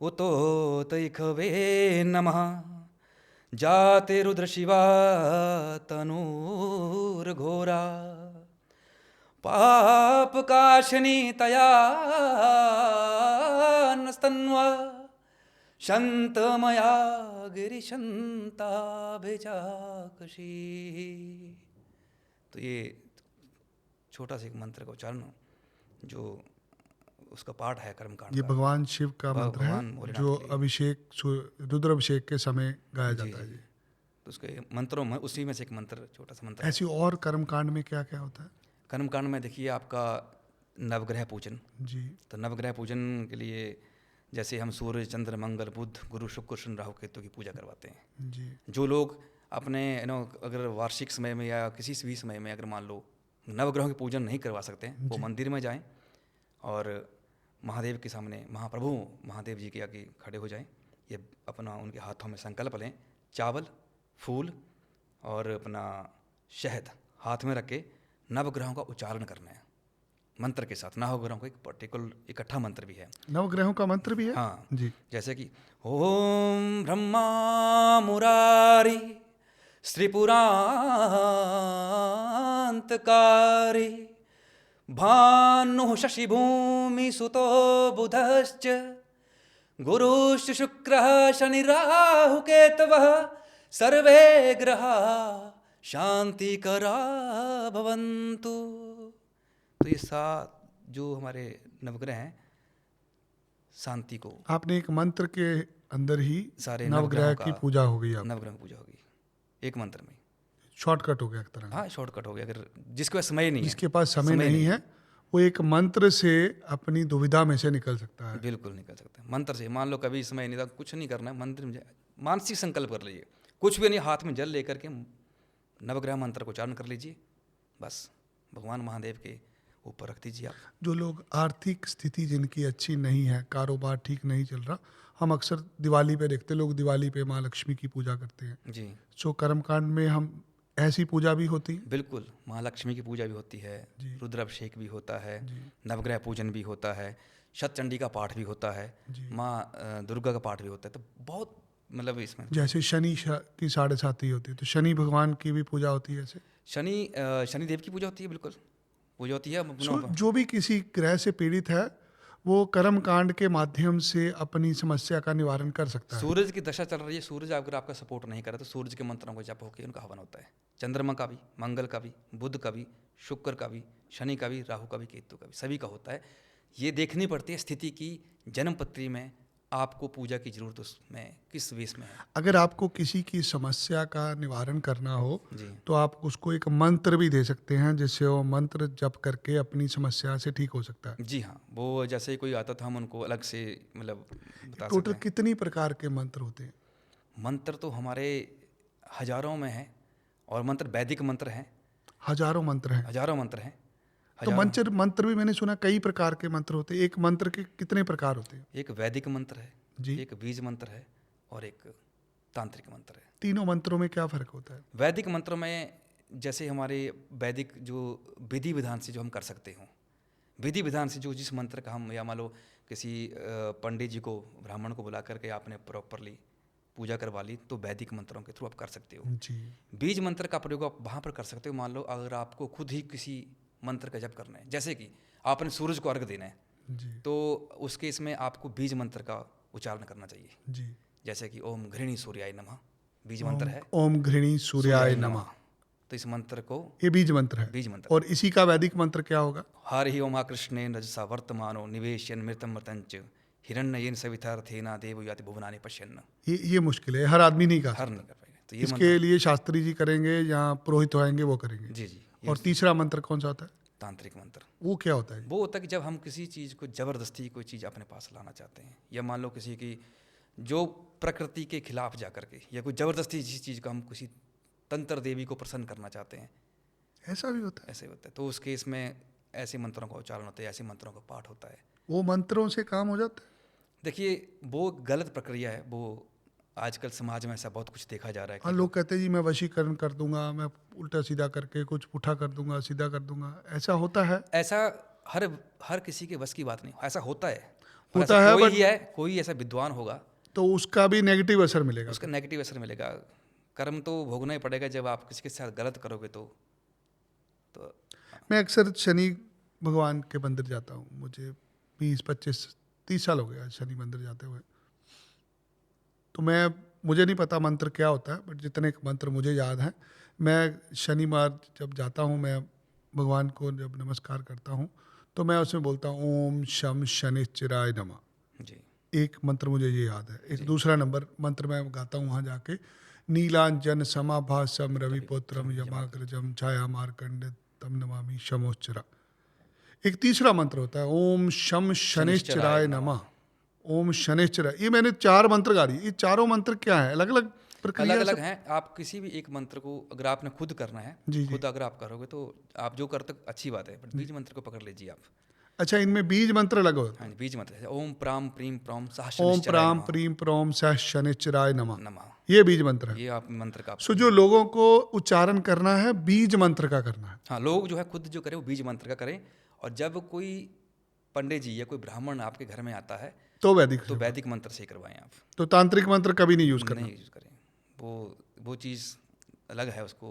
उतोतैखवे नमः जाते रुद्र शिवा तनूर्घोरा पाप काशनी तया नस्तन्वा शंतमया गिरिशंताभिजाकशी। तो ये छोटा सा एक मंत्र का उच्चारण जो उसका पाठ है कर्मकांड ये का। भगवान शिव का मंत्र है भगवान भोलेनाथ जो के लिए। अभिषेक रुद्राभिषेक के समय गाया जी जाता है। जी। जी, तो उसके मंत्रों में उसी में से एक मंत्र, छोटा सा मंत्र है। ऐसी और कर्म कांड में क्या क्या होता है? कर्मकांड में देखिए आपका नवग्रह पूजन। जी, तो नवग्रह पूजन के लिए जैसे हम सूर्य चंद्र मंगल बुध गुरु शुक्र शनि राहु केतु की पूजा करवाते हैं। जी जो लोग अपने अगर वार्षिक समय में या किसी भी समय में अगर मान लो नवग्रहों की पूजन नहीं करवा सकते हैं, वो मंदिर में जाएं और महादेव के सामने महाप्रभु महादेव जी के आगे खड़े हो जाएं। ये अपना उनके हाथों में संकल्प लें, चावल फूल और अपना शहद हाथ में रख के नवग्रहों का उच्चारण करना है मंत्र के साथ। नवग्रहों का एक पर्टिकुलर इकट्ठा मंत्र भी है। नवग्रहों का मंत्र भी है। हाँ जी जैसे कि ओम ब्रह्मा मुरारी श्रीपुरांतकारी भानु शशि भूमि सुतो बुधश्च गुरुश्च शुक्रः शनि राहु केतवः सर्वे ग्रहा शांतिकरा भवन्तु। तो ये 7 जो हमारे नवग्रह हैं शांति को, आपने एक मंत्र के अंदर ही सारे नवग्रह की पूजा हो गई। आप नवग्रह की पूजा होगी एक मंत्र में। शॉर्टकट हो गया एक तरह का। हाँ शॉर्टकट हो गया। अगर जिसके पास समय नहीं है, जिसके पास समय नहीं है वो एक मंत्र से अपनी दुविधा में से निकल सकता है। बिल्कुल निकल सकता है मंत्र से। मान लो कभी समय नहीं था, कुछ नहीं करना है, मंत्र में मानसिक संकल्प कर लीजिए, कुछ भी नहीं, हाथ में जल लेकर के नवग्रह मंत्र को उच्चारण कर लीजिए, बस भगवान महादेव के ऊपर रख दीजिए आप। जो लोग आर्थिक स्थिति जिनकी अच्छी नहीं है, कारोबार ठीक नहीं चल रहा, हम अक्सर दिवाली पे देखते लोग दिवाली पे माँ लक्ष्मी की पूजा करते हैं। जी सो कर्मकांड में हम ऐसी पूजा भी होती है। बिल्कुल, माँ लक्ष्मी की पूजा भी होती है, रुद्राभिषेक भी होता है, नवग्रह पूजन भी होता है, शतचंडी का पाठ भी होता है, माँ दुर्गा का पाठ भी होता है। तो बहुत मतलब इसमें जैसे शनि की 7.5 होती है, तो शनि भगवान की भी पूजा होती है ऐसे। शनिदेव की पूजा होती है, बिल्कुल पूजा होती है। जो भी किसी ग्रह से पीड़ित है वो कर्म कांड के माध्यम से अपनी समस्या का निवारण कर सकता है। सूरज की दशा चल रही है, सूरज अगर आपका सपोर्ट नहीं करे तो सूरज के मंत्रों को जप होकर उनका हवन होता है। चंद्रमा का भी, मंगल का भी, बुध का भी, शुक्र का भी, शनि का भी, राहु का भी, केतु का भी, सभी का होता है। ये देखनी पड़ती है स्थिति की, जन्मपत्री में आपको पूजा की जरूरत उसमें किस वेश में है। अगर आपको किसी की समस्या का निवारण करना हो जी तो आप उसको एक मंत्र भी दे सकते हैं, जिससे वो मंत्र जप करके अपनी समस्या से ठीक हो सकता है। जी हाँ, वो जैसे कोई आता था हम उनको अलग से मतलब बता टोटल सकते कितनी प्रकार के मंत्र होते हैं? हैं। मंत्र तो हमारे हजारों में है, और मंत्र वैदिक मंत्र हैं, हजारों मंत्र हैं। हजारों मंत्र हैं। तो मंत्र भी मैंने सुना कई प्रकार के मंत्र होते हैं। एक मंत्र के कितने प्रकार होते हैं? एक वैदिक मंत्र है जी। एक बीज मंत्र है और एक तांत्रिक मंत्र है। तीनों मंत्रों में क्या फर्क होता है? वैदिक मंत्र में जैसे हमारे वैदिक जो विधि विधान से जो हम कर सकते हों, विधि विधान से जो जिस मंत्र का हम, या मान लो किसी पंडित जी को, ब्राह्मण को बुला करके आपने प्रॉपरली पूजा करवा ली, तो वैदिक मंत्रों के थ्रू आप कर सकते हो। जी। बीज मंत्र का प्रयोग आप वहाँ पर कर सकते हो। मान लो अगर आपको खुद ही किसी मंत्र का जप करना है, जैसे कि आपने सूरज को अर्घ देना है, जी। तो उस केस में आपको बीज मंत्र का उच्चारण करना चाहिए। जी। जैसे कि ओम घृणी सूर्याय नमः बीज मंत्र है। ओम घृणी सूर्याय नमः, तो इस मंत्र को, ये बीज मंत्र है। बीज मंत्र। और इसी का वैदिक मंत्र क्या होगा? हर ही ओमा कृष्णे रजसा वर्तमानो निवेश्यन मृतम मृतंच हिरण्ययेन सवितार्थेना देव याति भुवनानि पश्यन्न। ये मुश्किल है, हर आदमी नहीं कर हर सकता। नहीं कर पाएगा। तो ये इसके लिए शास्त्री जी करेंगे या पुरोहित होएंगे वो करेंगे। जी जी। और तीसरा मंत्र कौन सा होता है? तांत्रिक मंत्र वो क्या होता है? वो होता है कि जब हम किसी चीज़ को ज़बरदस्ती कोई चीज़ अपने पास लाना चाहते हैं, या मान लो किसी की जो प्रकृति के खिलाफ जा करके, या कोई ज़बरदस्ती जिस चीज़ को हम किसी तंत्र देवी को प्रसन्न करना चाहते हैं, ऐसा भी होता है? ऐसे होता है। तो उस केस में ऐसे मंत्रों का उच्चारण होता है, ऐसे मंत्रों का पाठ होता है। वो मंत्रों से काम हो जाता है? देखिए वो गलत प्रक्रिया है। वो आजकल समाज में ऐसा बहुत कुछ देखा जा रहा है हाँ, कि लोग कहते हैं जी मैं वशीकरण कर दूंगा, मैं उल्टा सीधा करके कुछ पुठा कर दूंगा, सीधा कर दूंगा। ऐसा होता है? ऐसा हर किसी के बस की बात नहीं। ऐसा होता है, पर होता ऐसा है, कोई but- ही है, कोई ऐसा विद्वान होगा, तो उसका भी नेगेटिव असर मिलेगा। उसका नेगेटिव असर मिलेगा। कर्म तो भोगना ही पड़ेगा जब आप किसी के साथ गलत करोगे तो मैं अक्सर शनि भगवान के मंदिर जाता हूँ। मुझे 20, 25, 30 साल हो गया शनि मंदिर जाते हुए। तो मुझे नहीं पता मंत्र क्या होता है, बट जितने मंत्र मुझे याद हैं, मैं शनिवार जब जाता हूँ, मैं भगवान को जब नमस्कार करता हूँ तो मैं उसमें बोलता हूँ ओम शम शनिश्चराय नमः। जी। एक मंत्र मुझे ये याद है। एक दूसरा नंबर मंत्र मैं गाता हूँ वहाँ जाके, नीलांजन समाभासम रविपुत्रम यमाग्रजम छाया मार्कंड तम नमामि शमोच्चरा। एक तीसरा मंत्र होता है ओम शम शनिश्चराय नमः। ओम शनिश्चराय, ये मैंने 4 मंत्र गा दिए। ये चारों मंत्र क्या है? अलग अलग प्रक्रिया अलग है अलग सब? हैं। आप किसी भी एक मंत्र को अगर आपने खुद करना है, जी जी। खुद अगर आप करोगे तो आप जो करते अच्छी बात है, बट बीज मंत्र को पकड़ लीजिए आप। अच्छा, इनमें बीज मंत्र अलग होते हाँ हैं? जी, बीज मंत्र है ओम प्राम प्रीम प्रौम सह ओम शनिश्चराय प्राम नमः। प्रीम प्रोम सह शनिश्चराय नमः, नमः, ये बीज मंत्र है। ये आप मंत्र का सो आपको। जो लोगों को उच्चारण करना है बीज मंत्र का करना है। हाँ, लोग जो है खुद जो करें वो बीज मंत्र का करें। और जब कोई पंडित जी या कोई ब्राह्मण आपके घर में आता है तो वैदिक तो से। वैदिक मंत्र से ही करवाएं आप, तो तांत्रिक मंत्र कभी नहीं यूज करना। नहीं यूज करें। वो चीज़ अलग है। उसको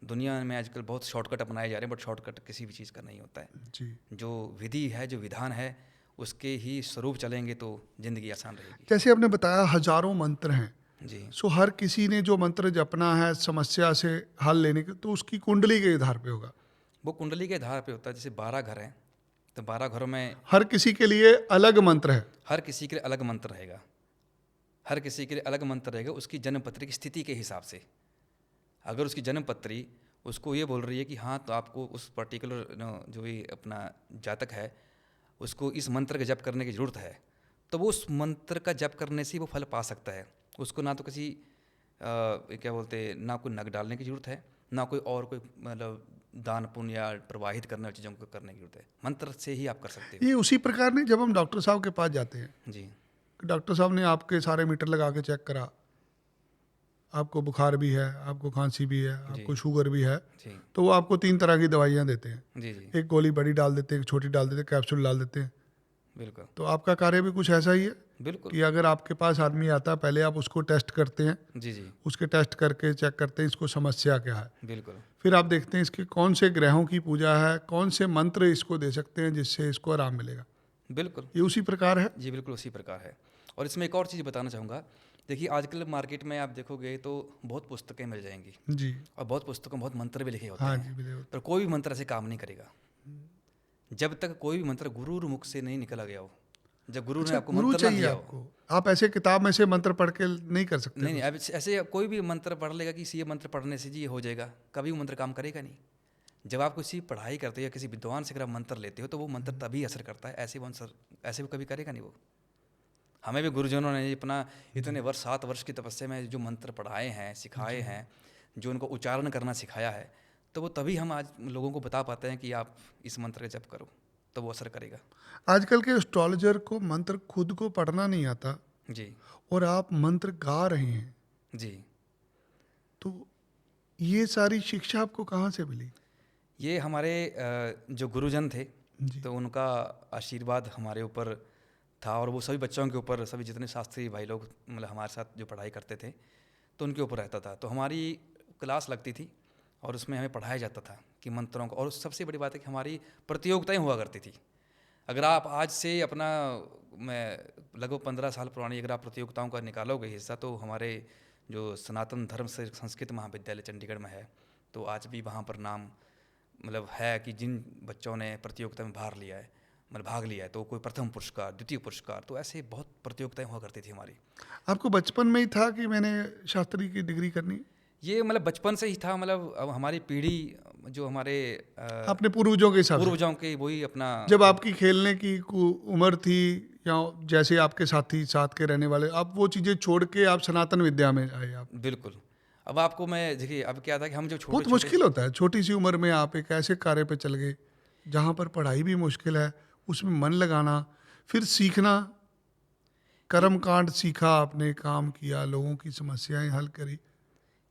दुनिया में आजकल बहुत शॉर्टकट अपनाए जा रहे हैं, बट शॉर्टकट किसी भी चीज़ का नहीं होता है। जी। जो विधि है, जो विधान है, उसके ही स्वरूप चलेंगे तो ज़िंदगी आसान रहेगी। जैसे आपने बताया हजारों मंत्र हैं, जी सो हर किसी ने जो मंत्र जपना है समस्या से हल लेने के, तो उसकी कुंडली के आधार पे होगा। वो कुंडली के आधार पे होता है। जैसे 12 घर हैं तो 12 घरों में हर किसी के लिए अलग मंत्र है। हर किसी के लिए अलग मंत्र रहेगा। हर किसी के लिए अलग मंत्र रहेगा उसकी जन्मपत्री की स्थिति के हिसाब से। अगर उसकी जन्मपत्री उसको ये बोल रही है कि हाँ, तो आपको उस पर्टिकुलर जो भी अपना जातक है उसको इस मंत्र का जप करने की ज़रूरत है, तो वो उस मंत्र का जप करने से ही वो फल पा सकता है। उसको ना तो किसी क्या बोलते हैं, ना कोई नग डालने की ज़रूरत है, ना कोई और कोई मतलब दान पुण्य या प्रवाहित करने वाली चीज़ों को करने की जरूरत है। मंत्र से ही आप कर सकते ये उसी प्रकार नहीं, जब हम डॉक्टर साहब के पास जाते हैं, हो। जी डॉक्टर साहब ने आपके सारे मीटर लगा के चेक करा, आपको बुखार भी है, आपको खांसी भी है, आपको शुगर भी है, जी तो वो आपको 3 तरह की दवाइयाँ देते हैं। जी जी एक गोली बड़ी डाल देते हैं, एक छोटी डाल देते हैं, कैप्सूल डाल देते हैं। बिल्कुल तो आपका कार्य भी कुछ ऐसा ही है बिल्कुल। कि अगर आपके पास आदमी आता है, पहले आप उसको टेस्ट करते हैं, जी जी उसके टेस्ट करके चेक करते हैं इसको समस्या क्या है, बिल्कुल फिर आप देखते हैं इसके कौन से ग्रहों की पूजा है, कौन से मंत्र इसको दे सकते हैं जिससे इसको आराम मिलेगा। बिल्कुल। ये उसी प्रकार है। जी बिल्कुल उसी प्रकार है। और इसमें एक और चीज़ बताना चाहूँगा। देखिए आजकल मार्केट में आप देखोगे तो बहुत पुस्तकें मिल जाएंगी जी। और बहुत पुस्तकों में बहुत मंत्र भी लिखे होते हाँ हैं, जी, बिल्कुल। पर कोई भी मंत्र ऐसे काम नहीं करेगा जब तक कोई भी मंत्र गुरु मुख से नहीं निकला गया हो। जब गुरु ने अच्छा, आपको गुरु मंत्र ना चाहिए दिया हो। आपको, आप ऐसे किताब में से मंत्र पढ़ के नहीं कर सकते। नहीं अब ऐसे कोई भी मंत्र पढ़ लेगा कि ये मंत्र पढ़ने से जी ये हो जाएगा, कभी वो मंत्र काम करेगा नहीं। जब आप किसी पढ़ाई करते हो या किसी विद्वान से अगर आप मंत्र लेते हो तो वो मंत्र तभी असर करता है, ऐसे वो कभी करेगा नहीं वो। हमें भी गुरुजनों ने अपना इतने वर्ष 7 वर्ष की तपस्या में जो मंत्र पढ़ाए हैं, सिखाए हैं, जो उनको उच्चारण करना सिखाया है, तो वो तभी हम आज लोगों को बता पाते हैं कि आप इस मंत्र का जप करो तो वो असर करेगा। आजकल के एस्ट्रोलॉजर को मंत्र खुद को पढ़ना नहीं आता जी और आप मंत्र गा रहे हैं, जी। तो ये सारी शिक्षा आपको कहाँ से मिली? ये हमारे जो गुरुजन थे जी। तो उनका आशीर्वाद हमारे ऊपर था और वो सभी बच्चों के ऊपर, सभी जितने शास्त्री भाई लोग मतलब हमारे साथ जो पढ़ाई करते थे तो उनके ऊपर रहता था। तो हमारी क्लास लगती थी और उसमें हमें पढ़ाया जाता था कि मंत्रों को। और सबसे बड़ी बात है कि हमारी प्रतियोगिताएं हुआ करती थी। अगर आप आज से अपना मैं लगभग 15 साल पुरानी अगर आप प्रतियोगिताओं का निकालोगे हिस्सा, तो हमारे जो सनातन धर्म से संस्कृत महाविद्यालय चंडीगढ़ में है, तो आज भी वहाँ पर नाम मतलब है कि जिन बच्चों ने प्रतियोगिता में भाग लिया है, मतलब भाग लिया है, तो कोई प्रथम पुरस्कार, द्वितीय पुरस्कार, तो ऐसे बहुत प्रतियोगिताएं हुआ करती थी हमारी। आपको बचपन में ही था कि मैंने शास्त्री की डिग्री करनी? ये मतलब बचपन से ही था। मतलब अब हमारी पीढ़ी जो हमारे अपने पूर्वजों के हिसाब से, पूर्वजों के वही अपना। जब आपकी खेलने की उम्र थी या जैसे आपके साथी साथ के रहने वाले, आप वो चीज़ें छोड़ के आप सनातन विद्या में आए आप? बिल्कुल। अब आपको मैं देखिए, अब क्या था कि हम जो छोटे बहुत मुश्किल होता है, छोटी सी उम्र में आप एक ऐसे कार्य पे चल गए जहाँ पर पढ़ाई भी मुश्किल है, उसमें मन लगाना, फिर सीखना, कर्म कांड सीखा आपने, काम किया, लोगों की समस्याएं हल करी।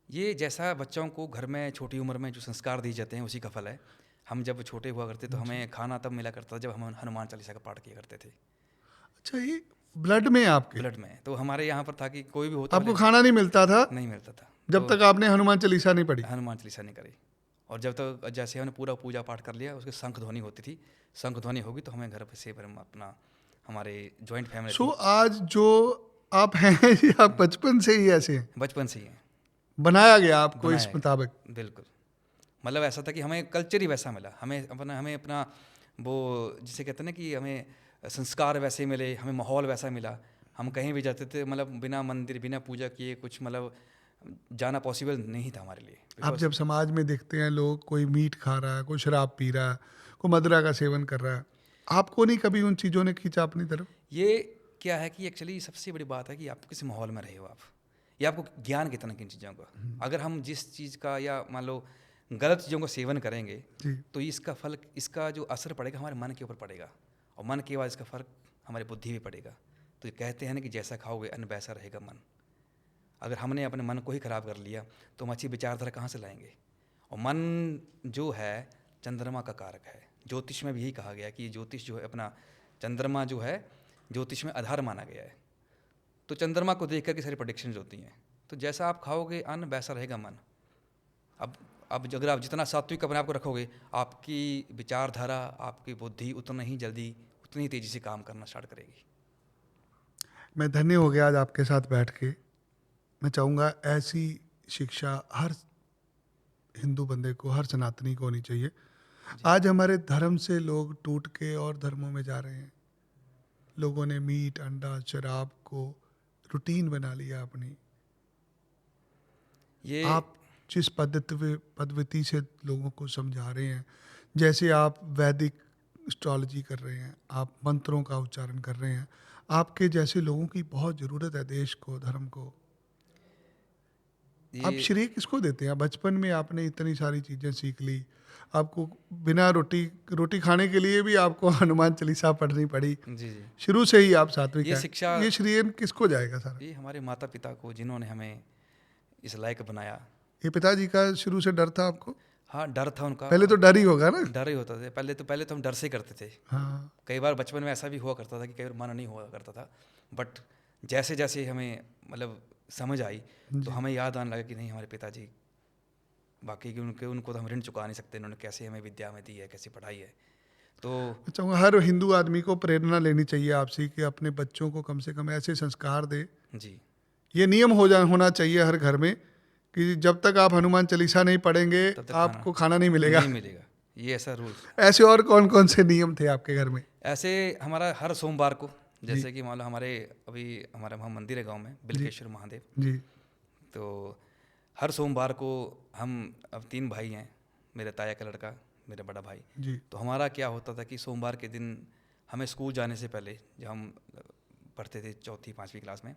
ये जैसा बच्चों को घर में छोटी उम्र में जो संस्कार दिए जाते हैं उसी का फल है। हम जब छोटे हुआ करते तो हमें खाना तब मिला करता था जब हम हनुमान चालीसा का पाठ किया करते थे। अच्छा, ये ब्लड में है आपके? ब्लड में। तो हमारे यहाँ पर था कि कोई भी होता आपको खाना नहीं मिलता था नहीं मिलता था जब तक आपने हनुमान चालीसा नहीं पढ़ी? हनुमान चालीसा नहीं करी। और जब तक जैसे हमने पूरा पूजा पाठ कर लिया, उसके शंख ध्वनि होती थी, शंख ध्वनि होगी तो हमें घर पे से हम अपना हमारे जॉइंट फैमिली सो आज जो आप हैं ये आप बचपन से ही ऐसे हैं, बचपन से ही है, बनाया गया आपको इस बनाया गया। मुताबिक? बिल्कुल। मतलब ऐसा था कि हमें कल्चर ही वैसा मिला, हमें अपना वो जिसे कहते हैं ना कि हमें संस्कार वैसे मिले, हमें माहौल वैसा मिला। हम कहीं भी जाते थे मतलब बिना मंदिर बिना पूजा किए कुछ मतलब जाना पॉसिबल नहीं था हमारे लिए। आप जब समाज में देखते हैं लोग, कोई मीट खा रहा है, कोई शराब पी रहा है, कोई मदिरा का सेवन कर रहा है, आपको नहीं कभी उन चीज़ों ने खींचा अपनी तरफ? ये क्या है कि एक्चुअली सबसे बड़ी बात है कि आप किस माहौल में रहे हो आप, या आपको ज्ञान कितना किन चीज़ों का। अगर हम जिस चीज़ का या मान लो गलत चीज़ों का सेवन करेंगे जी तो इसका फल, इसका जो असर पड़ेगा हमारे मन के ऊपर पड़ेगा, और मन के बाद इसका फर्क हमारी बुद्धि भी पड़ेगा। तो ये कहते हैं ना कि जैसा खाओगे अन्न वैसा रहेगा मन। अगर हमने अपने मन को ही खराब कर लिया तो हम अच्छी विचारधारा कहाँ से लाएंगे। और मन जो है चंद्रमा का कारक है। ज्योतिष में भी यही कहा गया है कि ज्योतिष जो है अपना, चंद्रमा जो है ज्योतिष में आधार माना गया है। तो चंद्रमा को देख करके सारी प्रेडिक्शंस होती हैं। तो जैसा आप खाओगे अन्न वैसा रहेगा मन। अब अगर आप जितना सात्विक अपने आप को रखोगे, आपकी विचारधारा, आपकी बुद्धि उतना ही जल्दी, उतनी तेज़ी से काम करना स्टार्ट करेगी। मैं धन्य हो गया आज आपके साथ बैठ के। मैं चाहूँगा ऐसी शिक्षा हर हिंदू बंदे को, हर सनातनी को होनी चाहिए। आज हमारे धर्म से लोग टूट के और धर्मों में जा रहे हैं। लोगों ने मीट, अंडा, शराब को रूटीन बना लिया अपनी। ये आप जिस पद्धति से लोगों को समझा रहे हैं, जैसे आप वैदिक एस्ट्रोलॉजी कर रहे हैं, आप मंत्रों का उच्चारण कर रहे हैं, आपके जैसे लोगों की बहुत ज़रूरत है देश को, धर्म को। आप ये श्रेय किसको देते हैं? बचपन में आपने इतनी सारी चीज़ें सीख ली, आपको बिना रोटी खाने के लिए भी आपको हनुमान चालीसा पढ़नी पड़ी। जी जी शुरू से ही आप सात्विक ये हैं। शिक्षा, ये श्रेय किसको जाएगा सारा? ये हमारे माता पिता को, जिन्होंने हमें इस लायक बनाया। ये पिताजी का शुरू से डर था आपको? हाँ, डर था उनका। पहले तो डर ही होगा ना? डर ही होता था। पहले तो हम डर से करते थे। हाँ, कई बार बचपन में ऐसा भी हुआ करता था कि कई बार मन नहीं हुआ करता था। बट जैसे जैसे हमें मतलब समझ आई तो हमें याद आने लगा कि नहीं, हमारे पिताजी बाकी कि उनको तो हम ऋण चुका नहीं सकते। उन्होंने कैसे हमें विद्या में दी है, कैसे पढ़ाई है। तो मैं चाहूँगा हर हिंदू आदमी को प्रेरणा लेनी चाहिए आपसे कि अपने बच्चों को कम से कम ऐसे संस्कार दे। जी ये नियम होना चाहिए हर घर में कि जब तक आप हनुमान चालीसा नहीं पढ़ेंगे तब तक आपको खाना नहीं मिलेगा। नहीं मिलेगा, ये ऐसा रूल। ऐसे और कौन कौन से नियम थे आपके घर में? ऐसे हमारा हर सोमवार को, जैसे कि मान लो हमारे अभी हमारा वहाँ मंदिर है गांव में, बिल्केश्वर महादेव। जी तो हर सोमवार को हम, अब 3 भाई हैं, मेरे ताया का लड़का, मेरा बड़ा भाई। जी तो हमारा क्या होता था कि सोमवार के दिन हमें स्कूल जाने से पहले, जब हम पढ़ते थे 4वीं 5वीं क्लास में,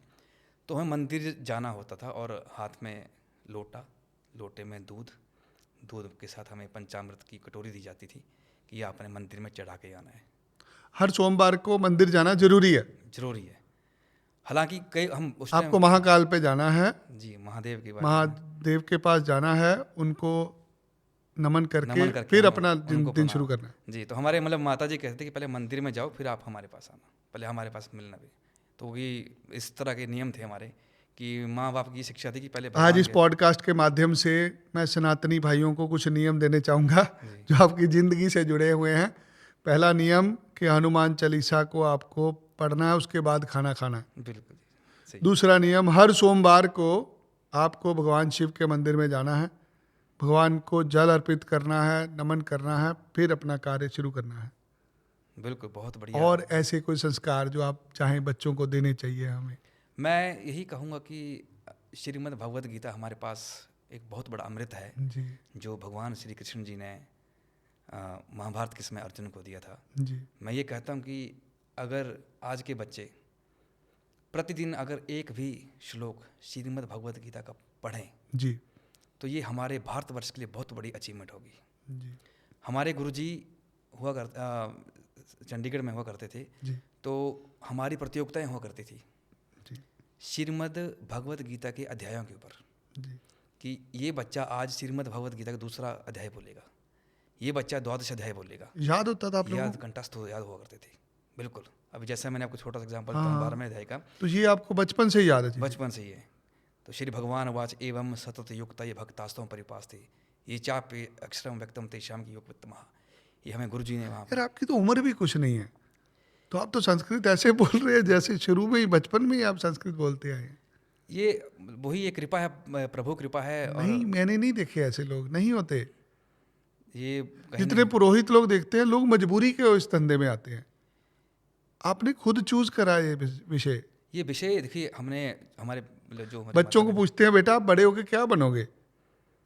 तो हमें मंदिर जाना होता था। और हाथ में लोटे में दूध के साथ हमें पंचामृत की कटोरी दी जाती थी कि ये आपने मंदिर में चढ़ा के आना है। हर सोमवार को मंदिर जाना जरूरी है। जरूरी है। हालांकि कई हम उस टाइम, आपको महाकाल पे जाना है, जी महादेव के बारे में महादेव के पास जाना है, उनको नमन करके फिर हमें अपना दिन उनको दिन प्रणाम। शुरू करना है। जी, तो हमारे मतलब माता जी कहते थे कि पहले मंदिर में जाओ, फिर आप हमारे पास आना, पहले हमारे पास मिलना भी। तो ये इस तरह के नियम थे हमारे कि माँ बाप की शिक्षा थी कि पहले आज भगवान इस के- पॉडकास्ट के माध्यम से मैं सनातनी भाइयों को कुछ नियम देने चाहूँगा जो आपकी ज़िंदगी से जुड़े हुए हैं। पहला नियम कि हनुमान चालीसा को आपको पढ़ना है, उसके बाद खाना खाना है। बिल्कुल सही। दूसरा नियम, हर सोमवार को आपको भगवान शिव के मंदिर में जाना है, भगवान को जल अर्पित करना है, नमन करना है, फिर अपना कार्य शुरू करना है। बिल्कुल, बहुत बढ़िया। और ऐसे कोई संस्कार जो आप चाहें बच्चों को देने चाहिए हमें? मैं यही कहूँगा कि श्रीमद् भगवत गीता हमारे पास एक बहुत बड़ा अमृत है, जी जो भगवान श्री कृष्ण जी ने महाभारत के समय अर्जुन को दिया था। जी मैं ये कहता हूँ कि अगर आज के बच्चे प्रतिदिन अगर एक भी श्लोक श्रीमद् भगवत गीता का पढ़ें जी तो ये हमारे भारतवर्ष के लिए बहुत बड़ी अचीवमेंट होगी। जी हमारे गुरुजी हुआ चंडीगढ़ में हुआ करते थे, जी तो हमारी प्रतियोगिताएं हुआ करती थी जी श्रीमद् भगवत गीता के अध्यायों के ऊपर, जी कि ये बच्चा आज श्रीमद् भगवत गीता का दूसरा अध्याय बोलेगा, ये बच्चा 12वां अध्याय बोलेगा। याद होता था आप लोगों याद को? कंठस्थ याद हुआ करते थे। बिल्कुल। अभी जैसा मैंने आपको छोटा सा एग्जाम्पल हाँ। 12वें अध्याय का, तो ये आपको बचपन से ही याद है चीज़ें? बचपन से ही है। तो श्री भगवान वाच एवं सतत युक्त ये भक्तास्तव परिपास्ते ये चापे अक्षरम व्यक्तम तेषाम की योग वित्तमः। ये हमें गुरु जी ने वहाँ यार आपकी तो उम्र भी कुछ नहीं है, तो आप तो संस्कृत ऐसे बोल रहे हैं जैसे शुरू में ही, बचपन में ही आप संस्कृत बोलते आए हैं। ये वही एक कृपा है, प्रभु कृपा है। और नहीं, मैंने नहीं देखे ऐसे लोग, नहीं होते। ये कहीं जितने पुरोहित लोग देखते हैं, लोग मजबूरी के इस धंधे में आते हैं। आपने खुद चूज करा ये विषय। ये विषय देखिए, हमने हमारे जो हमारे बच्चों को माता- पूछते हैं बेटा आप बड़े होके क्या बनोगे?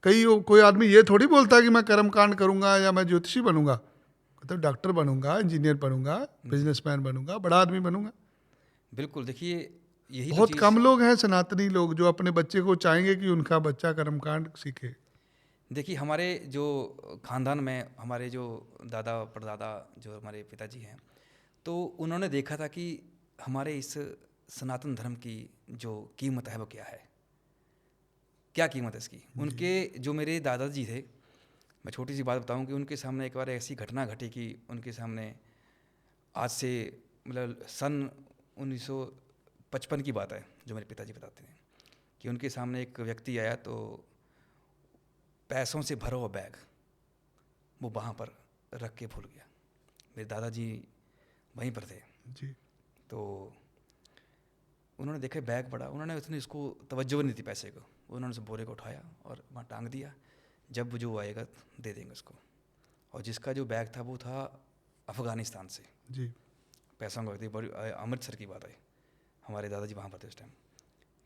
कोई आदमी ये थोड़ी बोलता है कि मैं कर्म कांड करूंगा या मैं ज्योतिषी बनूंगा। तो डॉक्टर बनूंगा, इंजीनियर बनूंगा, बिजनेसमैन बनूंगा, बड़ा आदमी बनूंगा। बिल्कुल, देखिए यही तो बहुत चीज़। कम लोग हैं सनातनी लोग जो अपने बच्चे को चाहेंगे कि उनका बच्चा कर्मकांड सीखे। देखिए हमारे जो ख़ानदान में हमारे जो दादा परदादा जो हमारे पिताजी हैं, तो उन्होंने देखा था कि हमारे इस सनातन धर्म की जो कीमत है वो क्या है, क्या कीमत है इसकी। जी, उनके जो मेरे दादाजी थे, मैं छोटी सी बात बताऊं कि उनके सामने एक बार ऐसी घटना घटी कि उनके सामने आज से मतलब सन 1955 की बात है, जो मेरे पिताजी बताते हैं कि उनके सामने एक व्यक्ति आया, तो पैसों से भरा हुआ बैग वो वहाँ पर रख के भूल गया। मेरे दादाजी वहीं पर थे, जी, तो उन्होंने देखा बैग पड़ा, उन्होंने उतनी इसको तवज्जो नहीं दी पैसे को, उन्होंने उस बोरे को उठाया और वहाँ टांग दिया, जब जो आएगा दे देंगे उसको। और जिसका जो बैग था वो था अफ़गानिस्तान से, जी, पैसों का व्यक्ति, बड़ी अमृतसर की बात है, हमारे दादाजी वहाँ पर थे उस टाइम।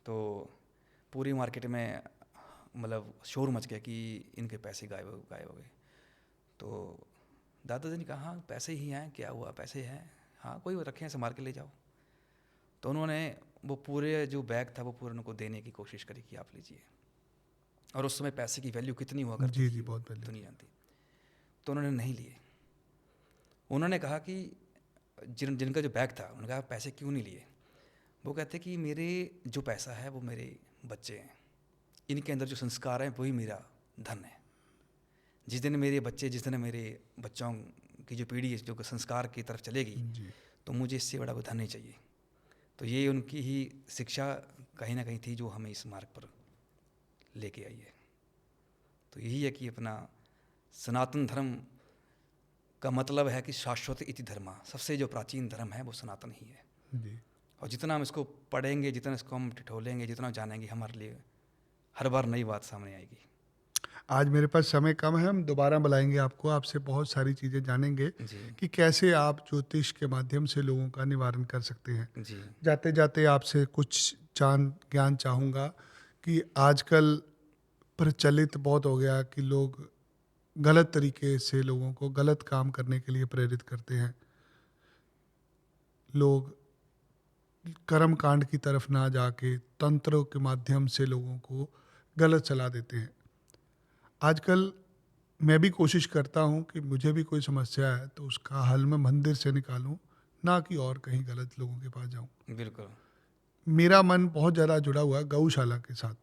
तो पूरी मार्केट में मतलब शोर मच गया कि इनके पैसे गायब हो गए। तो दादाजी ने कहा हाँ पैसे ही हैं, क्या हुआ, पैसे हैं, हाँ कोई रखे हैं संभाल के ले जाओ। तो उन्होंने वो पूरे जो बैग था वो पूरे उनको देने की कोशिश करी कि आप लीजिए। और उस समय पैसे की वैल्यू कितनी हुआ करती जी, थी जी, वो बहुत पहले दुनिया थी। जानती। तो उन्होंने नहीं लिए। उन्होंने कहा कि जिनका जो बैग था, उन्होंने कहा पैसे क्यों नहीं लिए। वो कहते कि मेरे जो पैसा है वो मेरे बच्चे हैं, इनके अंदर जो संस्कार हैं वही मेरा धन है। जिस दिन मेरे बच्चे, जिस दिन मेरे बच्चों की जो पीढ़ी है जो संस्कार की तरफ चलेगी, जी, तो मुझे इससे बड़ा कोई धन नहीं चाहिए। तो ये उनकी ही शिक्षा कहीं ना कहीं थी जो हमें इस मार्ग पर लेके आई है। तो यही है कि अपना सनातन धर्म का मतलब है कि शाश्वत इति धर्मा, सबसे जो प्राचीन धर्म है वो सनातन ही है। जी। और जितना हम इसको पढ़ेंगे, जितना इसको हम ठिठोलेंगे, जितना जानेंगे, हमारे लिए हर बार नई बात सामने आएगी। आज मेरे पास समय कम है, हम दोबारा बुलाएंगे आपको, आपसे बहुत सारी चीज़ें जानेंगे जी कि कैसे आप ज्योतिष के माध्यम से लोगों का निवारण कर सकते हैं। जी जाते जाते आपसे कुछ ज्ञान चाहूँगा कि आजकल प्रचलित बहुत हो गया कि लोग गलत तरीके से लोगों को गलत काम करने के लिए प्रेरित करते हैं। लोग कर्म कांड की तरफ ना जाके तंत्रों के माध्यम से लोगों को गलत सलाह देते हैं। आजकल मैं भी कोशिश करता हूँ कि मुझे भी कोई समस्या है तो उसका हल मैं मंदिर से निकालूं, ना कि और कहीं गलत लोगों के पास जाऊं। बिल्कुल, मेरा मन बहुत ज़्यादा जुड़ा हुआ है गौशाला के साथ,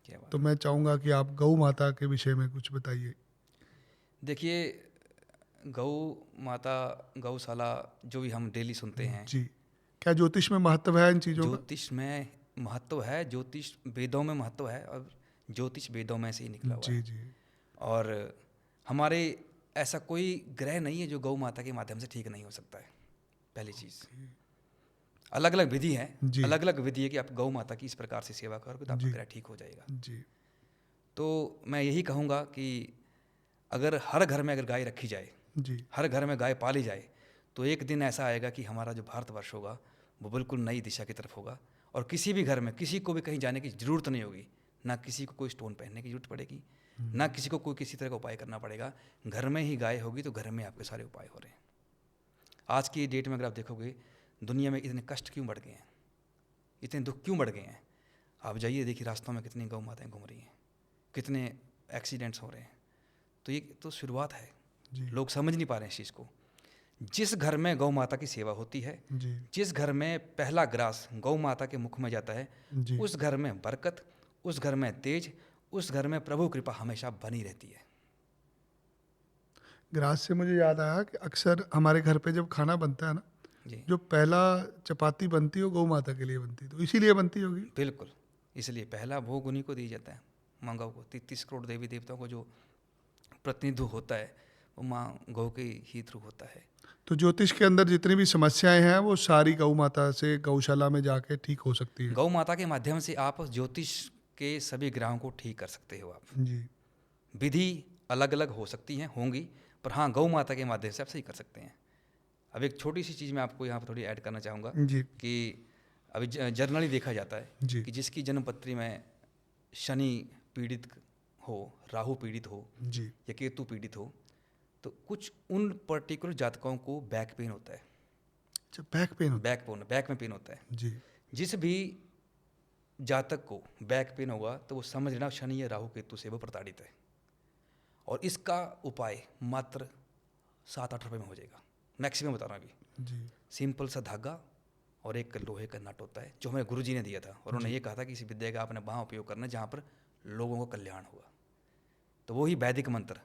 क्या बात तो है। मैं चाहूँगा कि आप गौ माता के विषय में कुछ बताइए। देखिए गौ माता, गौशाला जो भी हम डेली सुनते हैं, जी, क्या ज्योतिष में महत्व है इन चीज़ों का? ज्योतिष में महत्व है, ज्योतिष वेदों में महत्व है, और ज्योतिष वेदों में से ही निकला हुआ जी, है। जी, और हमारे ऐसा कोई ग्रह नहीं है जो गौ माता के माध्यम से ठीक नहीं हो सकता है। पहली चीज़, अलग अलग विधि है, जी, अलग अलग विधि है कि आप गौ माता की इस प्रकार से सेवा करोगे तो आपका जी, ग्रह ठीक हो जाएगा। जी, तो मैं यही कहूँगा कि अगर हर घर में अगर गाय रखी जाए, जी, हर घर में गाय पाली जाए, तो एक दिन ऐसा आएगा कि हमारा जो भारतवर्ष होगा वो बिल्कुल नई दिशा की तरफ होगा। और किसी भी घर में किसी को भी कहीं जाने की ज़रूरत नहीं होगी, ना किसी को कोई स्टोन पहनने की जरूरत पड़ेगी, ना किसी को कोई किसी तरह का उपाय करना पड़ेगा। घर में ही गाय होगी तो घर में आपके सारे उपाय हो रहे हैं। आज की डेट में अगर आप देखोगे दुनिया में इतने कष्ट क्यों बढ़ गए हैं, इतने दुख क्यों बढ़ गए हैं। आप जाइए देखिए रास्तों में कितनी गौ माताएँ घूम रही हैं, कितने एक्सीडेंट्स हो रहे हैं। तो ये तो शुरुआत है, जी, लोग समझ नहीं पा रहे हैं इस चीज़ को। जिस घर में गौ माता की सेवा होती है, जी, जिस घर में पहला ग्रास गौ माता के मुख में जाता है, जी। उस घर में बरकत, उस घर में तेज, उस घर में प्रभु कृपा हमेशा बनी रहती है। ग्रास से मुझे याद आया कि अक्सर हमारे घर पे जब खाना बनता है ना, जी जो पहला चपाती बनती है वो गौ माता के लिए बनती है, तो इसीलिए बनती होगी। बिल्कुल, इसलिए पहला भोग उन्हीं को दिया जाता है, माँ गौ को। 33 करोड़ देवी देवताओं को जो प्रतिनिधित्व होता है वो माँ गौ के ही थ्रू होता है। तो ज्योतिष के अंदर जितनी भी समस्याएं हैं वो सारी गौ माता से गौशाला में जाके ठीक हो सकती है। गौ माता के माध्यम से आप ज्योतिष के सभी ग्रहों को ठीक कर सकते हो आप। जी, विधि अलग अलग हो सकती हैं, होंगी, पर हाँ गौ माता के माध्यम से आप सही कर सकते हैं। अब एक छोटी सी चीज़ मैं आपको यहाँ पर थोड़ी ऐड करना चाहूँगा जी, कि अभी जर्नली देखा जाता है जी, कि जिसकी जन्मपत्री में शनि पीड़ित हो, राहु पीड़ित हो जी, या केतु पीड़ित हो, तो कुछ उन पर्टिकुलर जातकों को बैक पेन होता है। अच्छा, बैक पेन होता बैक में पेन होता है। है। जी। जिस भी जातक को बैक पेन होगा तो वो समझ लेना शनि या राहु केतु से वो प्रताड़ित है। और इसका उपाय मात्र 7-8 रुपये में हो जाएगा, मैक्सिमम बता रहा हूँ अभी। जी। सिंपल सा धागा और एक लोहे का नट होता है जो हमें गुरुजी ने दिया था, और उन्होंने ये कहा था कि इस विद्या का आपने वहाँ उपयोग करना है जहाँ पर लोगों को कल्याण होगा। तो वही वैदिक मंत्र,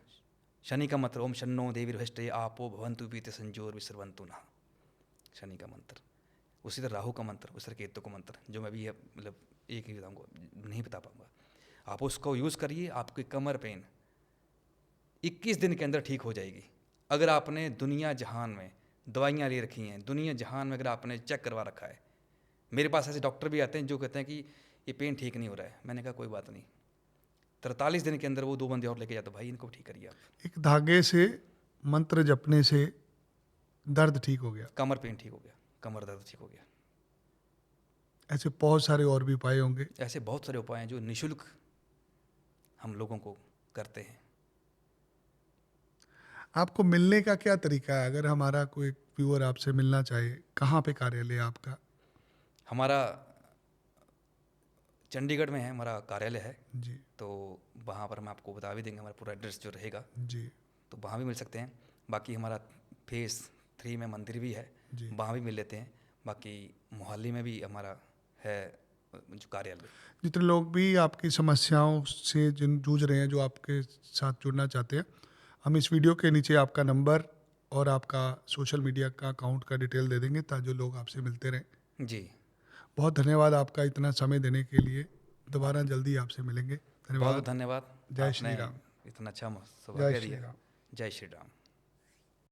शनि का मंत्र ओम शन्नो देवी हृष्टे आपो भवन्तु पीते संजोर विसर्वन्तु नः, शनि का मंत्र। उसी तरह राहु का मंत्र, उसी तरह केतु का मंत्र, जो मैं भी मतलब एक ही बताऊँगा, नहीं बता पाऊँगा। आप उसको यूज़ करिए, आपकी कमर पेन 21 दिन के अंदर ठीक हो जाएगी। अगर आपने दुनिया जहान में दवाइयाँ ले रखी हैं, दुनिया जहान में अगर आपने चेक करवा रखा है, मेरे पास ऐसे डॉक्टर भी आते हैं जो कहते हैं कि ये पेन ठीक नहीं हो रहा है, मैंने कहा कोई बात नहीं, 43 दिन के अंदर वो 2 बंदे और लेके जाते, भाई इनको ठीक करिए आप। एक धागे से मंत्र जपने से दर्द ठीक हो गया। कमर पेन ठीक हो गया, कमर दर्द ठीक हो गया। ऐसे बहुत सारे और भी उपाय होंगे। ऐसे बहुत सारे उपाय हैं जो निःशुल्क हम लोगों को करते हैं। आपको मिलने का क्या तरीका है? अगर हमारा कोई व्यूअर आपसे मिलना चाहे, कहाँ पे कार्यालय है आपका? हमारा चंडीगढ़ में है, हमारा कार्यालय है। जी। तो वहाँ पर हम आपको बता भी देंगे हमारा पूरा एड्रेस जो रहेगा, जी। तो वहाँ भी मिल सकते हैं। बाकी हमारा फेज़ 3 में मंदिर भी है, जी। वहाँ भी मिल लेते हैं। बाकी मोहाली में भी हमारा है जो कार्यालय। जितने लोग भी आपकी समस्याओं से जिन जूझ रहे हैं, जो आपके साथ जुड़ना चाहते हैं, हम इस वीडियो के नीचे आपका नंबर और आपका सोशल मीडिया का अकाउंट का डिटेल दे देंगे ताकि जो लोग आपसे मिलते रहें। जी, बहुत धन्यवाद आपका इतना समय देने के लिए। दोबारा जल्दी आपसे मिलेंगे। बहुत धन्यवाद। धन्यवाद। जय श्री आपने राम। इतना अच्छा जय सौभाग्य श्री दिया। राम। जय श्री राम।